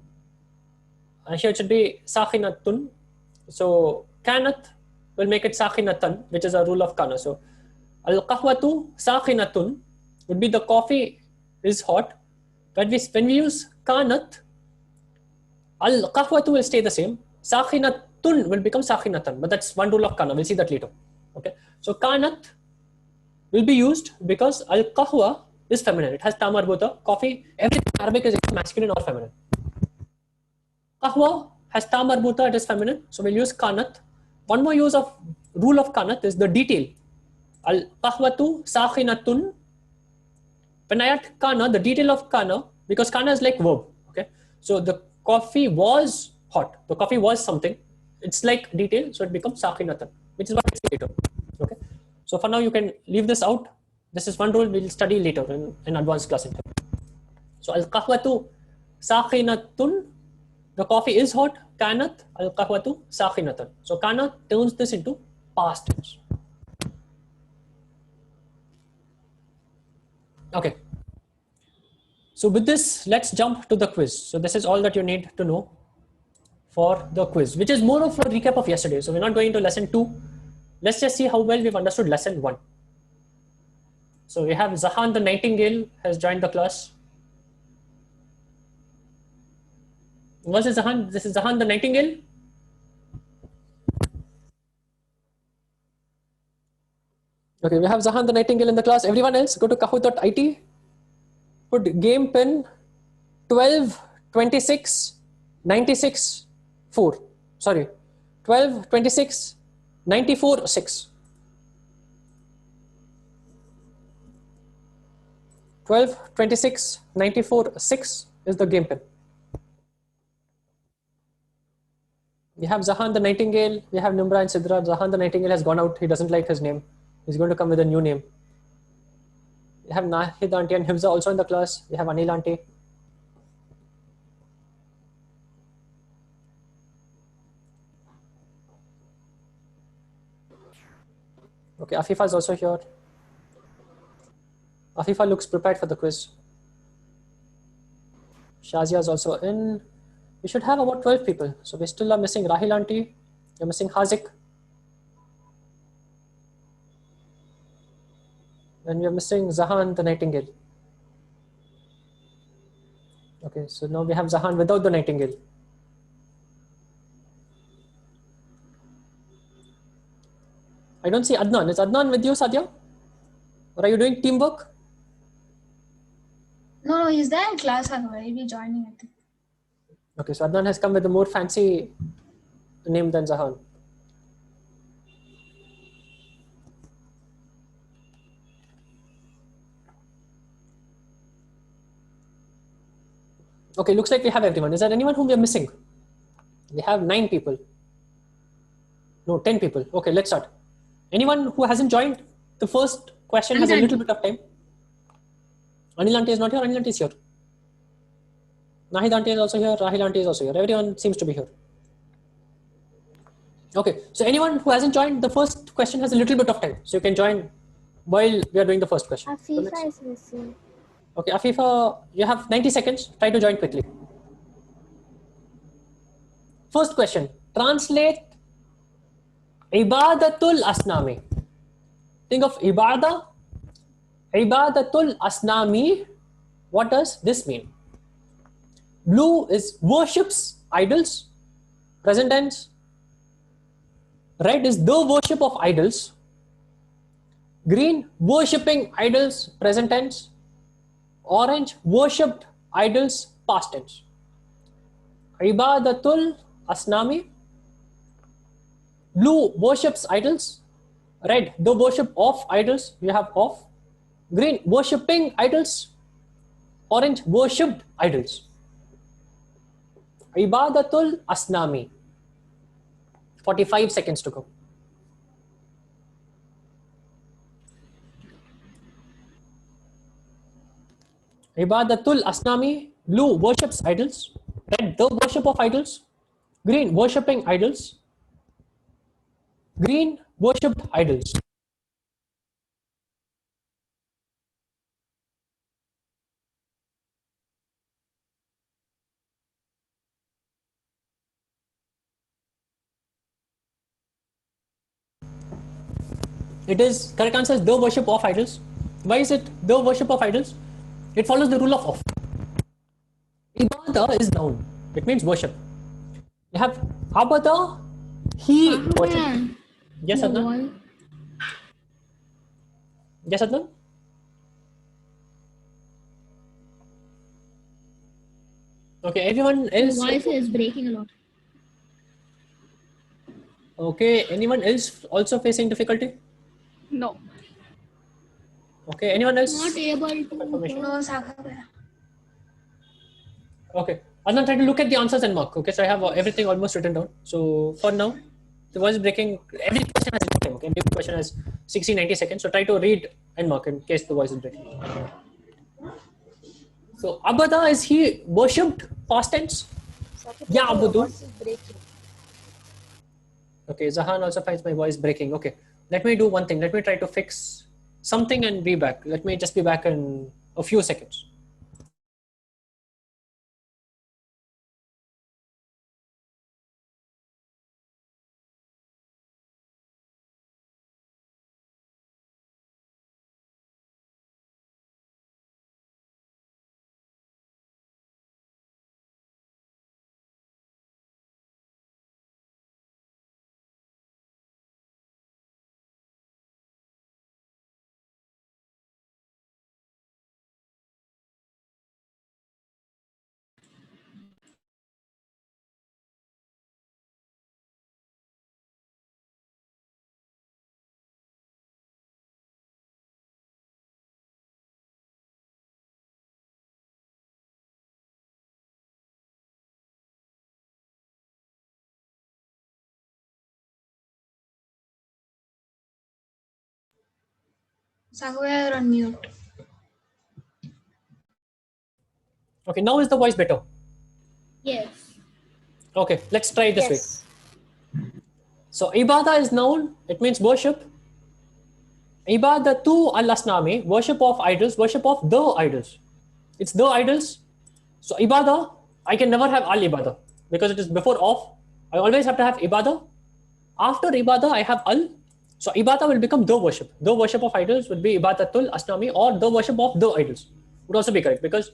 Here it should be saqinatun. So kanat will make it saqinatan, which is a rule of kana. So al-qahwatu saqinatun would be the coffee is hot. But when we use kanat, al-qahwatu will stay the same. Saqinatun will become saqinatan, but that's one rule of kana. We'll see that later. Okay, so kanat will be used because al-qahwa is feminine. It has ta marbuta. Coffee, everything in Arabic is masculine or feminine. Qahwa has ta marbuta, it is feminine. So we'll use kanat. One more use of rule of kanat is the detail. Al-qahwatu sakhinatun. When I add kana, the detail of kana, because kana is like verb. Okay, so the coffee was hot. The coffee was something. It's like detail, so it becomes sakhinatan, which is what we see later. Okay, so for now you can leave this out. This is one rule we'll study later in advanced class. So al-qahwatu sakhinatun, the coffee is hot. Kanat al-qahwatu sakhinatan. So kana turns this into past tense. Okay. So with this, let's jump to the quiz. So this is all that you need to know for the quiz, which is more of a recap of yesterday. So we're not going to lesson 2. Let's just see how well we've understood lesson 1. So we have Zahan the Nightingale has joined the class. Was it Zahan? This is Zahan the Nightingale. Okay, we have Zahan the Nightingale in the class. Everyone else, go to kahoot.it. Put game pin 12 26 96 4. Sorry, 12 26 94 6. 12 26 94 6 is the game pin. We have Zahan the Nightingale. We have Nimra and Sidra. Zahan the Nightingale has gone out. He doesn't like his name. He's going to come with a new name. We have Nahid auntie and Hifza also in the class. We have Anil auntie. Okay, Afifa is also here. Afifa looks prepared for the quiz. Shazia is also in. We should have about 12 people. So we still are missing Rahil auntie. You're missing Hazik. And we're missing Zahan the Nightingale. Okay, so now we have Zahan without the Nightingale. I don't see Adnan. Is Adnan with you, Sadia? Or are you doing teamwork? No, he's there in class. He'll be joining, I think. Okay, so Adnan has come with a more fancy name than Zahan. Okay, looks like we have everyone. Is there anyone whom we are missing? We have 9 people. No, 10 people. Okay, let's start. Anyone who hasn't joined? The first question has a little bit of time. Anil auntie is not here. Anil auntie is here. Nahid auntie is also here. Rahil auntie is also here. Everyone seems to be here. Okay, so anyone who hasn't joined, the first question has a little bit of time. So you can join while we are doing the first question. Afifa is missing. Okay, Afifa, you have 90 seconds. Try to join quickly. First question. Translate Ibadatul Asnami. Think of Ibadah. Ibadatul Asnami. What does this mean? Blue is worships idols. Present tense. Red is the worship of idols. Green, worshipping idols. Present tense. Orange, worshipped idols. Past tense. Ibadatul Asnami. Blue worships idols. Red, the worship of idols, you have of. Green, worshipping idols. Orange, worshipped idols. Ibadatul Asnami. 45 seconds to go. Ibadatul Asnami. Blue, worships idols. Red, the worship of idols. Green, worshipping idols. Green, worshipped idols. It is, correct answer is the worship of idols. Why is it the worship of idols? It follows the rule of. Ibadah is noun. It means worship. You have abada, he worshipped. Yes, Adnan? Yes, Adnan? Okay, everyone else. Voice is breaking a lot. Okay, anyone else also facing difficulty? No. Okay, anyone else? Not able to. Confirmation. No, Saqib. Okay, Adnan, try to look at the answers and mark. Okay, so I have everything almost written down. So for now, the voice breaking, every question has time. Okay, every question has 60, 90 seconds. So try to read and mark in case the voice is breaking. So abada, is he worshipped? Past tense? Yeah, abudu. Okay, Zahan also finds my voice breaking. Okay, let me do one thing. Let me try to fix something and be back. Let me just be back in a few seconds. Saqib, you're on mute. Okay, now is the voice better? Yes. Okay, let's try it this way. Yes. So ibadah is noun, it means worship. Ibadatu al-asnami, worship of idols, worship of the idols. It's the idols. So ibadah, I can never have al-ibadah because it is before of. I always have to have ibadah. After ibadah, I have al. So ibadah will become the worship. The worship of idols would be ibadatul asnami, or the worship of the idols would also be correct because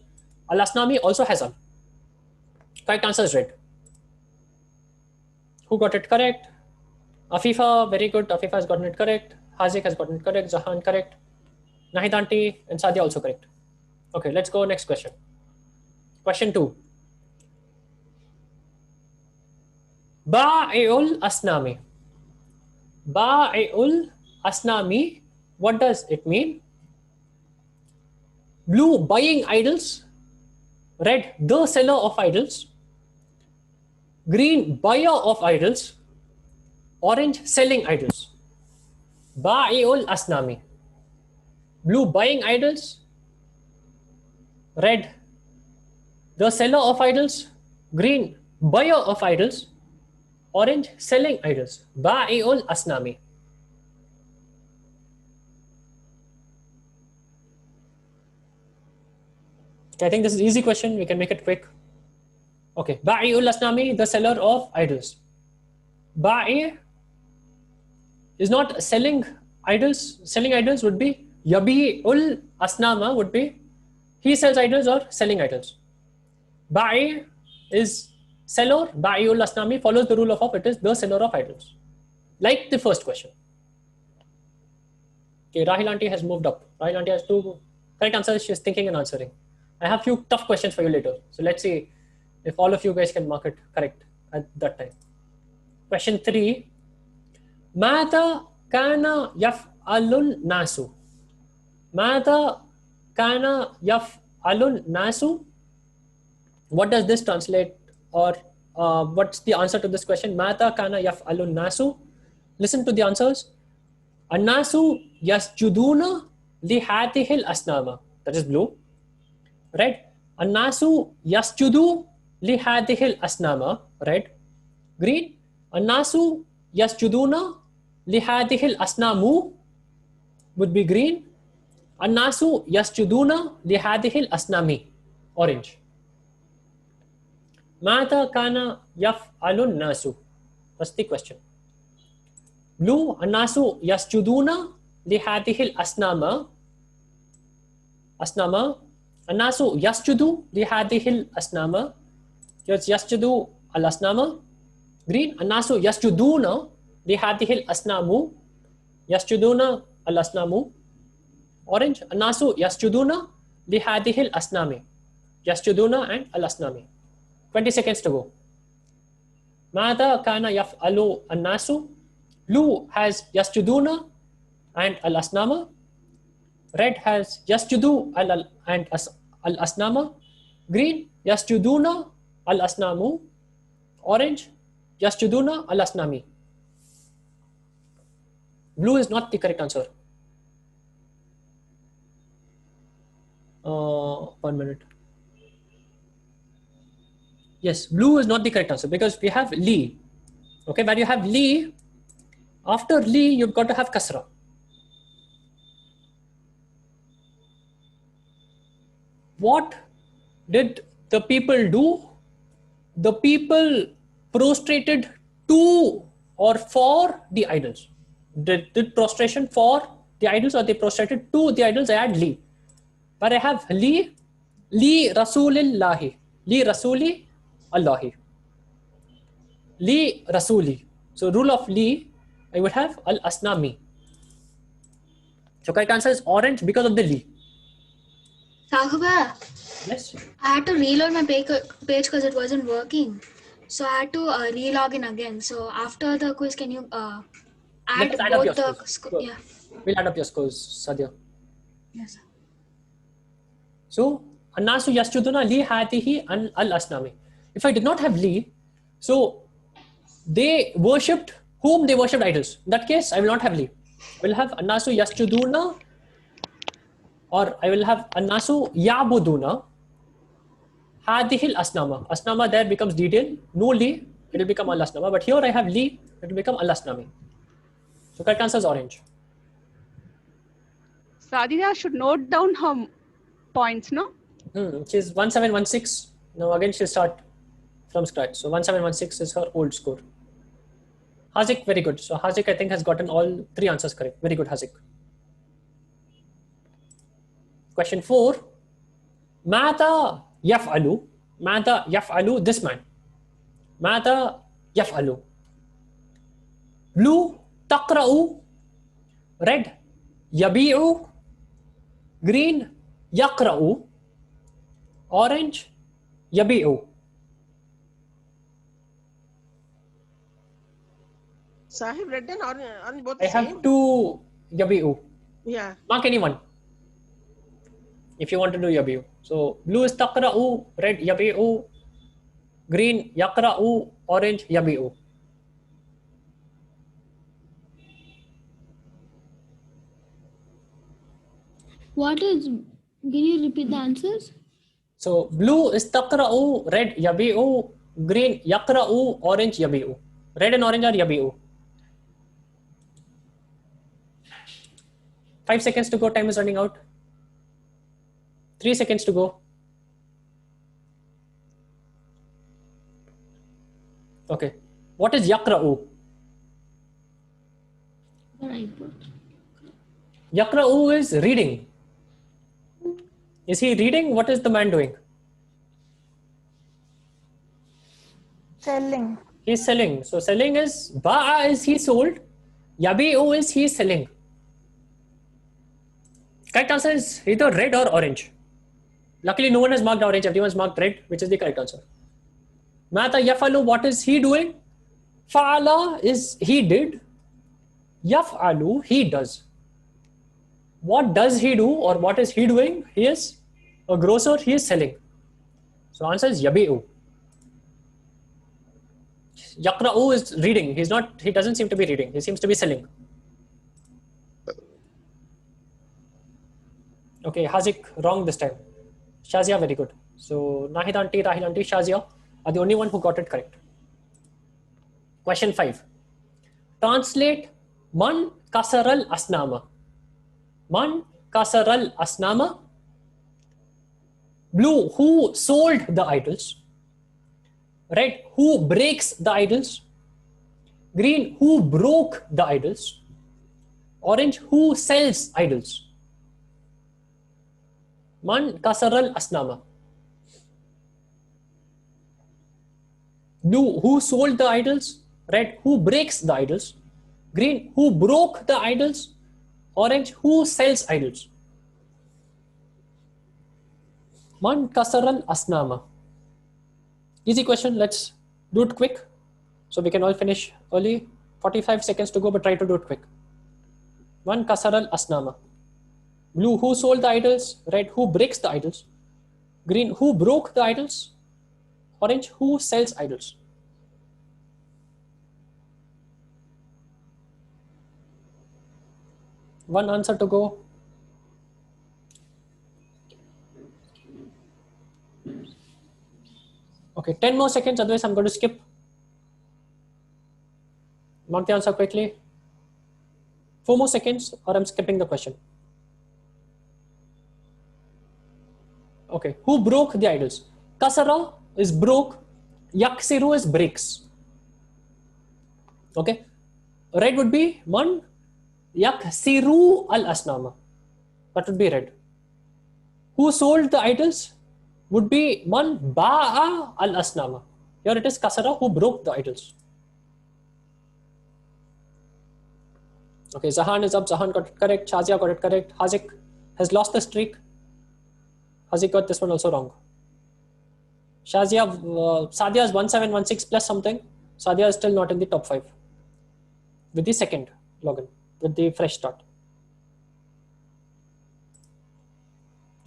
al-asnami also has al. Correct answer is red. Who got it correct? Afifa, very good. Afifa has gotten it correct. Hazik has gotten it correct. Zahan correct. Nahid aunty and Sadia also correct. Okay, let's go next question. Question 2. Ba'i'ul asnami. Ba'i'ul asnami. What does it mean? Blue, buying idols. Red, the seller of idols. Green, buyer of idols. Orange, selling idols. Ba'i'ul asnami. Blue, buying idols. Red, the seller of idols. Green, buyer of idols. Orange, selling idols. Ba'i'ul asnami. Okay, I think this is an easy question. We can make it quick. Okay, Ba'i'ul asnami, the seller of idols. Ba'i is not selling idols. Selling idols would be Yabi'ul asnama, would be he sells idols or selling idols. Ba'i is seller. Ba'i'ul asnami follows the rule of it is the seller of idols. Like the first question. Okay, Rahil aunty has moved up. Rahil aunty has 2 correct answers. She's thinking and answering. I have few tough questions for you later. So let's see if all of you guys can mark it correct at that time. Question 3. ماذا kana yaf'alun nasu? Mada kana yaf'alun nasu? What does this translate, or what's the answer to this question? Mada kana yaf'alun nasu? Listen to the answers. An-nasu yasjuduna li hadhihi al-asnama. That is blue. Red. An-nasu yasjudu li hadhihi al-asnama. Red. Green. An-nasu yasjuduna li hadhihi al-asnamu would be green. An-nasu yasjuduna li hadhihi al-asnami. Orange. Mada kana yaf'alun nasu? That's the question. Blue. An-nasu yasjuduna li hadhihi al-asnama. Asnama. An-nasu yasjudu li hadhihi al-asnama. Here's yasjudu al-asnama. Green. An-nasu yasjuduna li hadhihi al-asnamu. Yasjuduna al-asnamu. Orange. An-nasu yasjuduna li hadhihi al-asnami. Yasjuduna and al-asnami. 20 seconds to go. Mada kana yaf'alu an-nasu? Blue has yasjuduna and al-asnama. Red has yasjudu and al-asnama. Green, yasjuduna al-asnamu. Orange, yasjuduna al-asnami. Blue is not the correct answer. 1 minute. Yes, blue is not the correct answer because we have li. Okay, where you have li, after li, you've got to have kasra. What did the people do? The people prostrated to or for the idols. Did prostration for the idols, or they prostrated to the idols? I add li. But I have li rasulillahi. Li rasuli Allahi. Li rasuli. So rule of li, I would have al-asnami. So correct answer is orange because of the li. Sahuba, Yes. I had to reload my page because it wasn't working. So I had to re-log in again. So after the quiz, can you add Let's add up your both the scores. yeah. We'll add up your scores, Sadia. Yes. So Annasu yasjuduna li hatihi an al-asnami. If I did not have li, so they worshipped whom? They worshipped idols. In that case, I will not have li. I will have Annasu yasjuduna, or I will have Annasu yabuduna hadihil asnama. Asnama there becomes detail. No li, it will become al-asnama. But here I have li, it will become al-asnami. So correct answer is orange. Sadhya should note down her points, no? She's 1716. Now again she'll start from scratch. So 1716 is her old score. Hazik, very good. So Hazik, I think, has gotten all 3 answers correct. Very good, Hazik. Question 4. Mata yaf'alu, this man. Mata yaf'alu. Blue, taqra'u. Red, yabi'u. Green, yaqra'u. Orange, yabi'u. Sahib, red and orange both I the have same? 2 yabi'u. Yeah. Mark anyone if you want to do yabi'u. So blue is taqra'u, red yabi'u, green yaqra'u, orange yabi'u. What is, can you repeat the answers? So blue is taqra'u, red yabi'u, green yaqra'u, orange yabi'u. Red and orange are yabi'u. 5 seconds to go, time is running out. 3 seconds to go. Okay. What is yaqra'u? The right word. Yaqra'u is reading. Is he reading? What is the man doing? Selling. He's selling. So selling is, ba'a is he sold, yabi'u is he selling. Correct answer is either red or orange. Luckily, no one has marked orange. Everyone's marked red, which is the correct answer. Mata yafalu, what is he doing? Fa'ala is he did. Yaf'alu, he does. What does he do, or what is he doing? He is a grocer, he is selling. So answer is yabi'u. Yaqra'u is reading. He doesn't seem to be reading. He seems to be selling. Okay, Hazik, wrong this time. Shazia, very good. So Nahid aunty, Rahil aunty, Shazia are the only one who got it correct. Question 5. Translate man kasaral asnama. Man kasaral asnama. Blue, who sold the idols. Red, who breaks the idols. Green, who broke the idols. Orange, who sells idols. Man kasaral asnama. Blue, who sold the idols. Red, who breaks the idols. Green, who broke the idols. Orange, who sells idols. Man kasaral asnama. Easy question. Let's do it quick so we can all finish early. 45 seconds to go, but try to do it quick. Man kasaral asnama. Blue, who sold the idols. Red, who breaks the idols. Green, who broke the idols. Orange, who sells idols. One answer to go. Okay, 10 more seconds, otherwise I'm going to skip. Mark the answer quickly. 4 more seconds or I'm skipping the question. Okay, who broke the idols? Kasara is broke, yaksiru is breaks. Okay, red would be man yaksiru al asnama. That would be red. Who sold the idols? Would be man ba'a al asnama. Here it is kasara, who broke the idols. Okay, Zahan is up. Zahan got it correct. Shazia got it correct. Hazik has lost the streak. Hazik got this one also wrong. Shazia, Sadia is 1716 plus something. Sadia is still not in the top 5 with the second login, with the fresh start.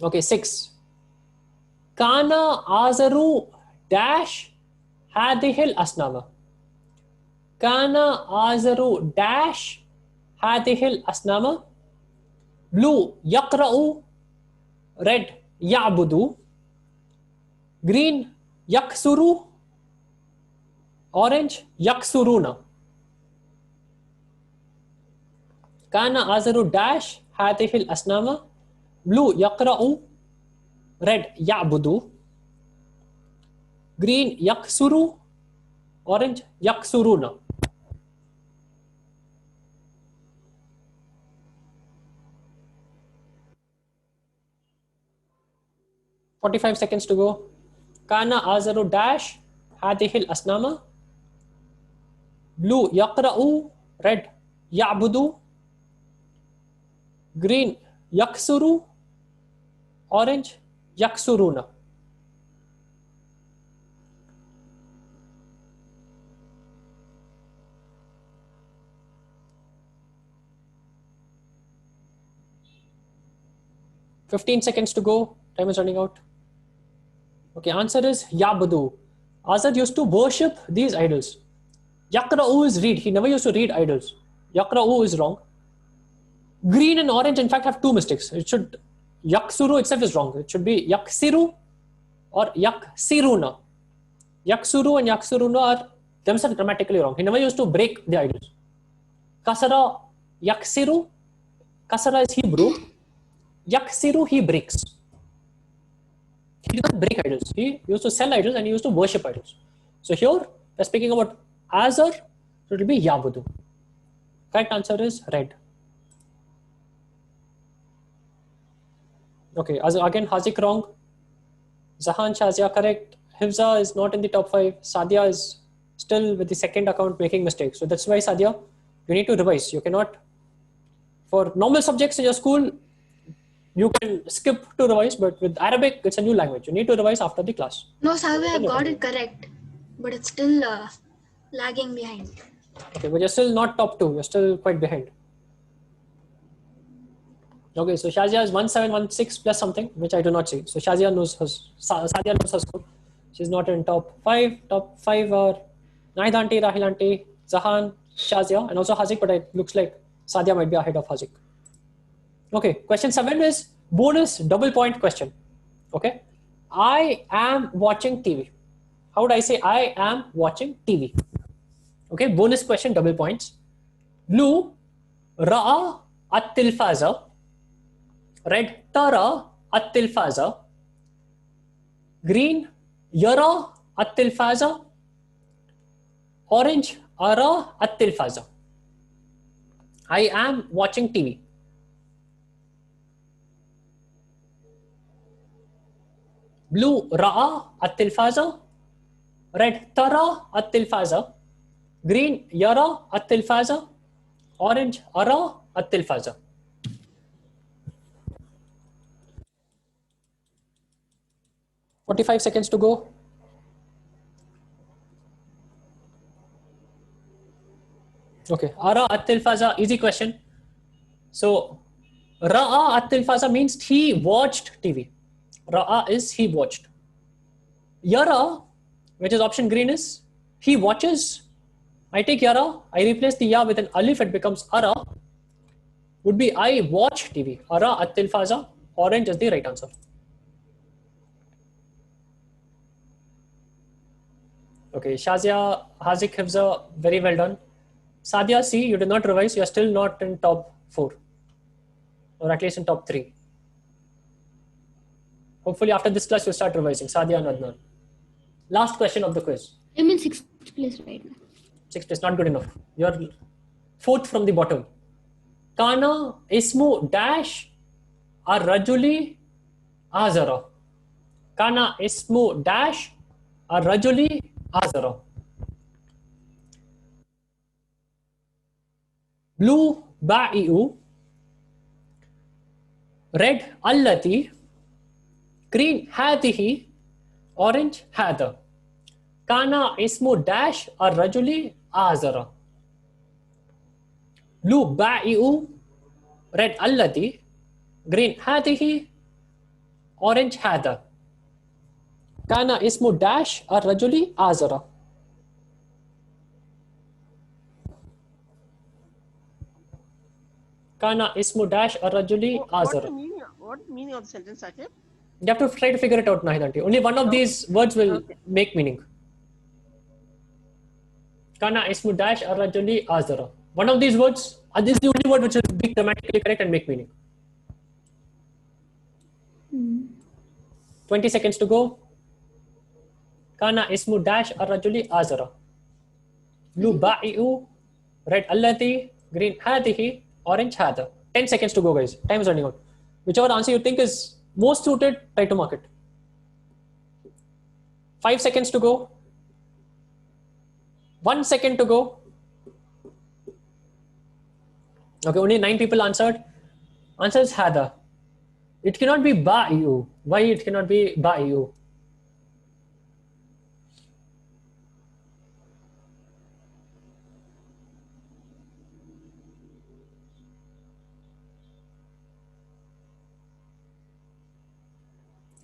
Okay, 6. Kana azaru dash hadihil asnama. Kana azaru dash hadihil asnama. Blue, yaqra'u. Red, ya'budu. Green, yaksuru. Orange, yaksuruna. Kana azaru dash hadihil asnama. Blue, yaqra'u. Red, ya'budu. Green, yaksuru. Orange, yaksuruna. "45 seconds to go. Kana azaru dash hadihil asnama. Blue, yaqra'u. Red, ya'budu. Green, yaksuru. Orange, yaksuruna. "15 seconds to go. Time is running out. Okay, answer is Yabudu. Azad used to worship these idols. Yakra'u is read. He never used to read idols. Yakra'u is wrong. Green and orange, in fact, have 2 mistakes. It should, Yaksuru itself is wrong. It should be Yaksiru or Yaksiruna. Yaksuru and Yaksuruna are themselves grammatically wrong. He never used to break the idols. Kasara, Yaksiru. Kasara is he broke. Yaksiru, he breaks. He did not break idols. He used to sell idols and he used to worship idols. So here, we're speaking about Azar, so it will be Yabudu. Correct answer is red. Okay, again Hazik wrong. Zahan, Shazia correct. Hifza is not in the top 5. Sadia is still with the second account making mistakes. So that's why, Sadia, you need to revise. You cannot, for normal subjects in your school, you can skip to revise, but with Arabic, it's a new language. You need to revise after the class. No, Salve, I got it correct, but it's still lagging behind. Okay, but you're still not top 2. You're still quite behind. Okay, so Shazia is 1716 plus something, which I do not see. So Shazia knows her, Sadia knows her score. She's not in top 5. Top 5 are Naidanti, Rahilanti, Zahan, Shazia, and also Hazik, but it looks like Sadia might be ahead of Hazik. Okay, question 7 is bonus double point question. Okay, I am watching TV. How would I say I am watching TV? Okay, bonus question, double points. Blue, Ra'a at-tilfaza. Red, Tara at-tilfaza. Green, Yara at-tilfaza. Orange, Ara at-tilfaza. I am watching TV. Blue, Ra'a at-tilfaza. Red, Tara at-tilfaza. Green, Yara at-tilfaza. Orange, Ara at-tilfaza. "45 seconds to go." Okay, Ara at-tilfaza, easy question. So, Ra'a at-tilfaza means he watched TV. Ra'a is he watched. Yara, which is option green, is he watches. I take Yara, I replace the Ya with an alif, it becomes Ara. Would be I watch TV. Ara at-tilfaza. Orange is the right answer. Okay, Shazia, Hazik, Hifza, very well done. Sadia, C, you did not revise. You are still not in top 4, or at least in top 3. Hopefully, after this class, you start revising. Sadia and Adnan. Last question of the quiz. I'm in 6th place right now. 6th is not good enough. You're 4th from the bottom. Kana ismu dash ar-rajuli azara. Kana ismu dash ar-rajuli azara. Blue, ba'i'u. Red, allati. Green, hadihi. Orange, hada. Kana ismu dash ar-rajuli azara. Blue, ba'i'u. Red, allati. Green, hadihi. Orange, hada. Kana ismu dash ar-rajuli azara. Kana ismu dash ar-rajuli azara. What meaning of the sentence, Saqib? You have to try to figure it out, Nahidanti. Only one of these words will make meaning. Kana ismu dash ar-rajuli azara. One of these words, this is the only word which will be grammatically correct and make meaning. 20 seconds to go. Kana ismu dash ar-rajuli azara. Blue, ba'i'u. Red, allati. Green, hadihi. Orange, hada. 10 seconds to go, guys. Time is running out. Whichever answer you think is most suited, try to mark it. 5 seconds to go. 1 second to go. Okay, only 9 people answered. Answer is hada. It cannot be ba'i'u. Why it cannot be ba'i'u?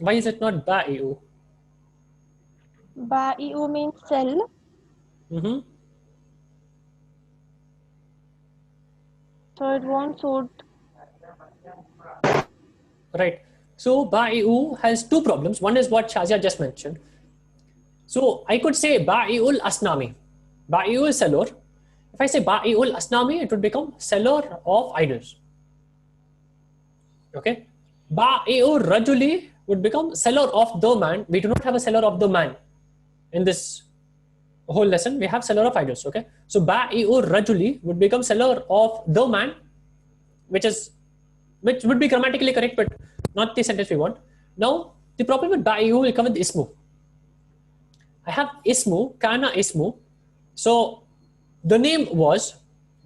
Why is it not ba'i'u? Ba'i'u means sell. So it won't suit. Right. So ba'i'u has 2 problems. One is what Shazia just mentioned. So I could say ba'i'ul asnami. Ba'i'u is seller. If I say ba'i'ul asnami, it would become seller of idols. Okay. Ba'i'ur rajuli would become seller of the man. We do not have a seller of the man in this whole lesson. We have seller of idols. Okay. So ba'i'ur rajuli would become seller of the man, which would be grammatically correct, but not the sentence we want. Now, the problem with ba'i'u will come with ismu. I have ismu, kana ismu. So the name was,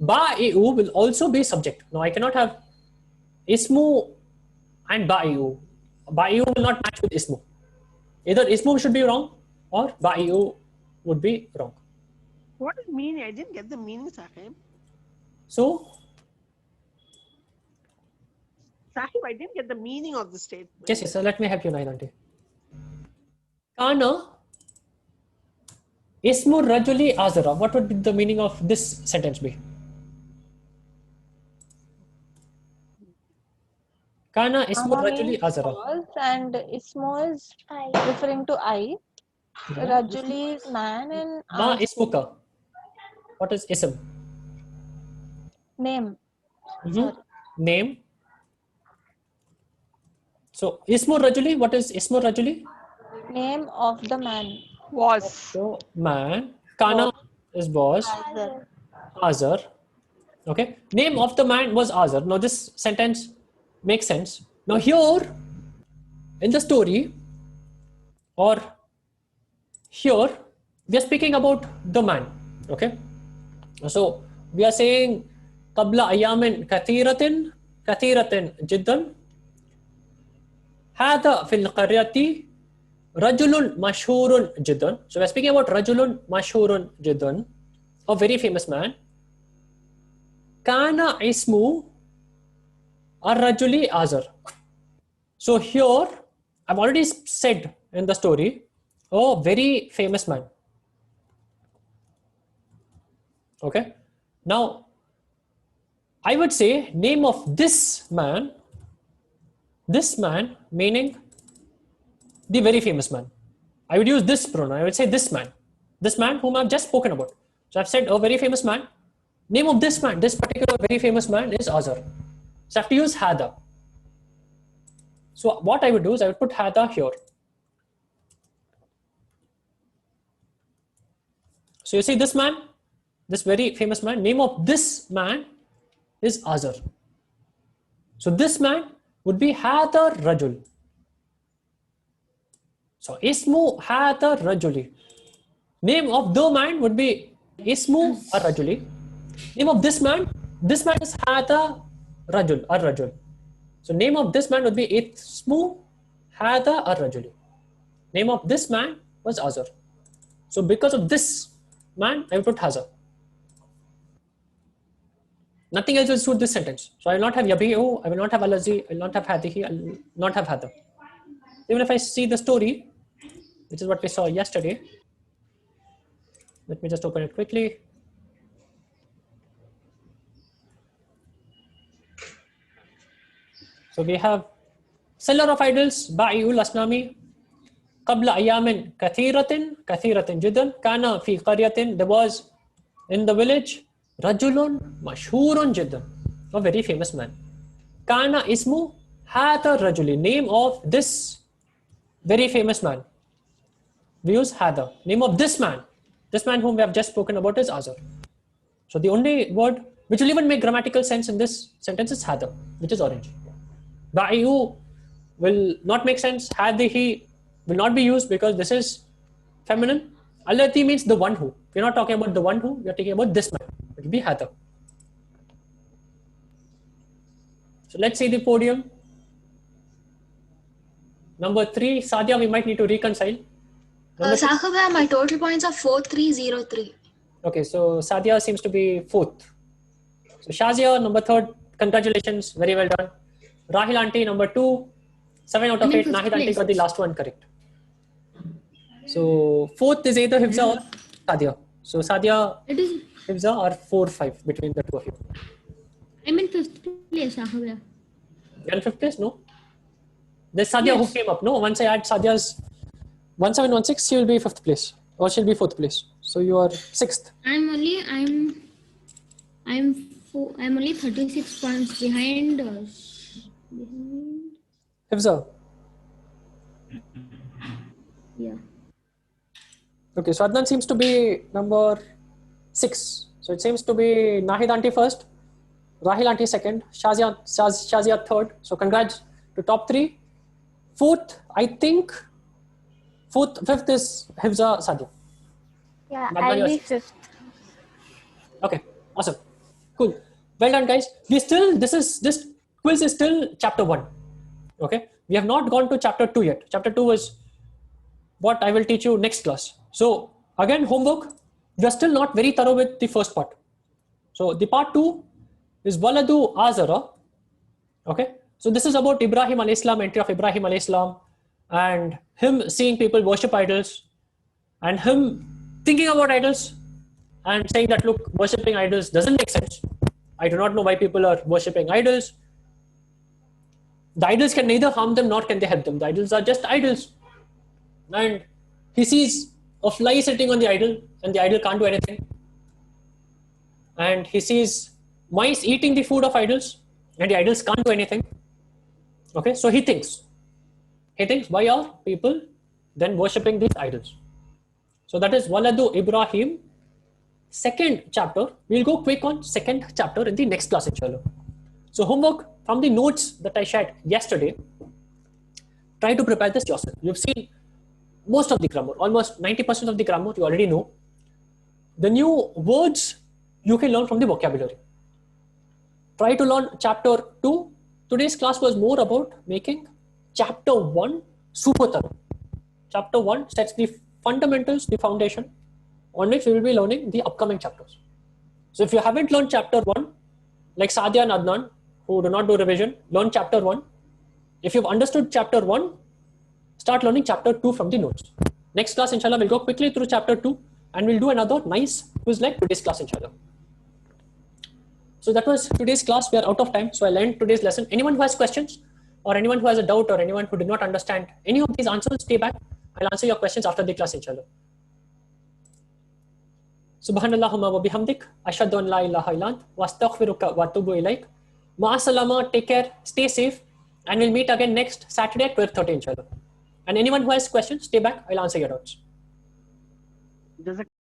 ba'i'u will also be subject. Now I cannot have ismu and ba'i'u. Ba'i'u will not match with ismu. Either ismu should be wrong or ba'i'u would be wrong. What is meaning? I didn't get the meaning, Saqib. So, Saqib, I didn't get the meaning of the statement. yes, so let me help you, Naidante. Kana ismu rajuli azara. What would be the meaning of this sentence be? Kana ismu Ana rajuli means azara. was and Ismo is referring to I. Rajuli is man and Ma Az ismuka. What is ism? name. Mhm. Name. So ismu rajuli. What is ismu rajuli? Name of the man. Was. So man. Kana is boss. Azar. Azar. Okay. Name of the man was Azar. Now this sentence makes sense. Now here in the story, or here we are speaking about the man. Okay. So we are saying qabla ayamin kathiratin jiddan hada fil qaryati rajulun mashhurun jiddan. So we are speaking about rajulun mashhurun jiddan, a very famous man. Kana ismu ar-rajuli azar. So here I've already said in the story, a very famous man. Okay. Now I would say name of this man meaning the very famous man. I would use this pronoun. I would say this man whom I've just spoken about. So I've said a very famous man. Name of this man, this particular very famous man is Azar. So I have to use hada. So what I would do is I would put hada here. So you see this man, this very famous man, name of this man is Azar. So this man would be hada rajul. So ismu hada rajuli. Name of the man would be ismu ar-rajuli. Name of this man is hada rajul ar-rajul. So name of this man would be ismu hada ar-rajuli. Name of this man was Azar. So because of this man, I will put Hazar. Nothing else will suit this sentence. So I will not have yabi'u, I will not have alazi, I will not have hadihi, I will not have hada. Even if I see the story, which is what we saw yesterday, let me just open it quickly. So we have seller of idols, ba'i'ul asnami, qabla ayamin kathiratin jiddan, kana fi qaryatin, there was in the village, rajulun mashhurun jiddan, a very famous man. Kana ismu hada rajuli, name of this very famous man. We use hada. Name of this man whom we have just spoken about is Azar. So the only word which will even make grammatical sense in this sentence is hada, which is orange. Ba'i'u will not make sense. Hadihi will not be used because this is feminine. Allati means the one who. We're not talking about the one who, we're talking about this man. It will be hada. So let's see the podium. Number 3, Sadia, we might need to reconcile. Saqib, my total points are 4303. Okay, so Sadia seems to be 4th. So Shazia, number 3rd, congratulations, very well done. Rahil auntie, number 2, 7 out of 8. Nahid auntie got the last one correct. So 4th is either Hifza or Sadia. So Sadia, It is. Hifza or 4-5 between the two of you. I'm in 5th place, Saqib. You're in 5th place, no? There's Sadia who came up, no? Once I add Sadia's 1716, she will be 5th place or she'll be 4th place. So you are 6th. I'm only 36 points behind. Hifza. Yeah. Okay, so Adnan seems to be number 6. So it seems to be Nahid auntie 1st, Rahil auntie 2nd, Shazia 3rd. So congrats to top 3. 4th, I think 5th is Hifza Sadia. Yeah, Madman, I'll be yours. 5th. Okay, awesome, cool. Well done, guys. This quiz is still chapter 1. Okay, we have not gone to chapter 2 yet. Chapter 2 is what I will teach you next class. So again, homework. we are still not very thorough with the first part. So the part 2 is Waladu Azara. Okay, so this is about Ibrahim alayhi salam, entry of Ibrahim alayhi salam, and him seeing people worship idols, and him thinking about idols and saying that, look, worshipping idols doesn't make sense. I do not know why people are worshipping idols. The idols can neither harm them nor can they help them. The idols are just idols. And he sees a fly sitting on the idol, and the idol can't do anything. And he sees mice eating the food of idols, and the idols can't do anything. Okay, so he thinks, why are people then worshipping these idols? So that is Waladu Ibrahim, second chapter. We'll go quick on second chapter in the next class, inshallah. So homework from the notes that I shared yesterday, try to prepare this yourself. You've seen most of the grammar, almost 90% of the grammar you already know. The new words you can learn from the vocabulary. Try to learn chapter 2. Today's class was more about making chapter 1 super thorough. Chapter 1 sets the fundamentals, the foundation, on which we will be learning the upcoming chapters. So if you haven't learned chapter 1, like Sadia and Adnan, who do not do revision, learn chapter 1. If you've understood chapter 1, start learning chapter 2 from the notes. Next class, inshallah, we'll go quickly through chapter 2, and we'll do another nice quiz like today's class, inshallah. So that was today's class. We are out of time, so I'll end today's lesson. Anyone who has questions, or anyone who has a doubt, or anyone who did not understand any of these answers, stay back. I'll answer your questions after the class, inshallah. Subhanallahumma wa bihamdik, ashhadu an la ilaha illa ant, wa astaghfiruka wa atubu ilaik. Ma'asalama, take care, stay safe, and we'll meet again next Saturday at 12:30, inshallah. And anyone who has questions, stay back. I'll answer your doubts.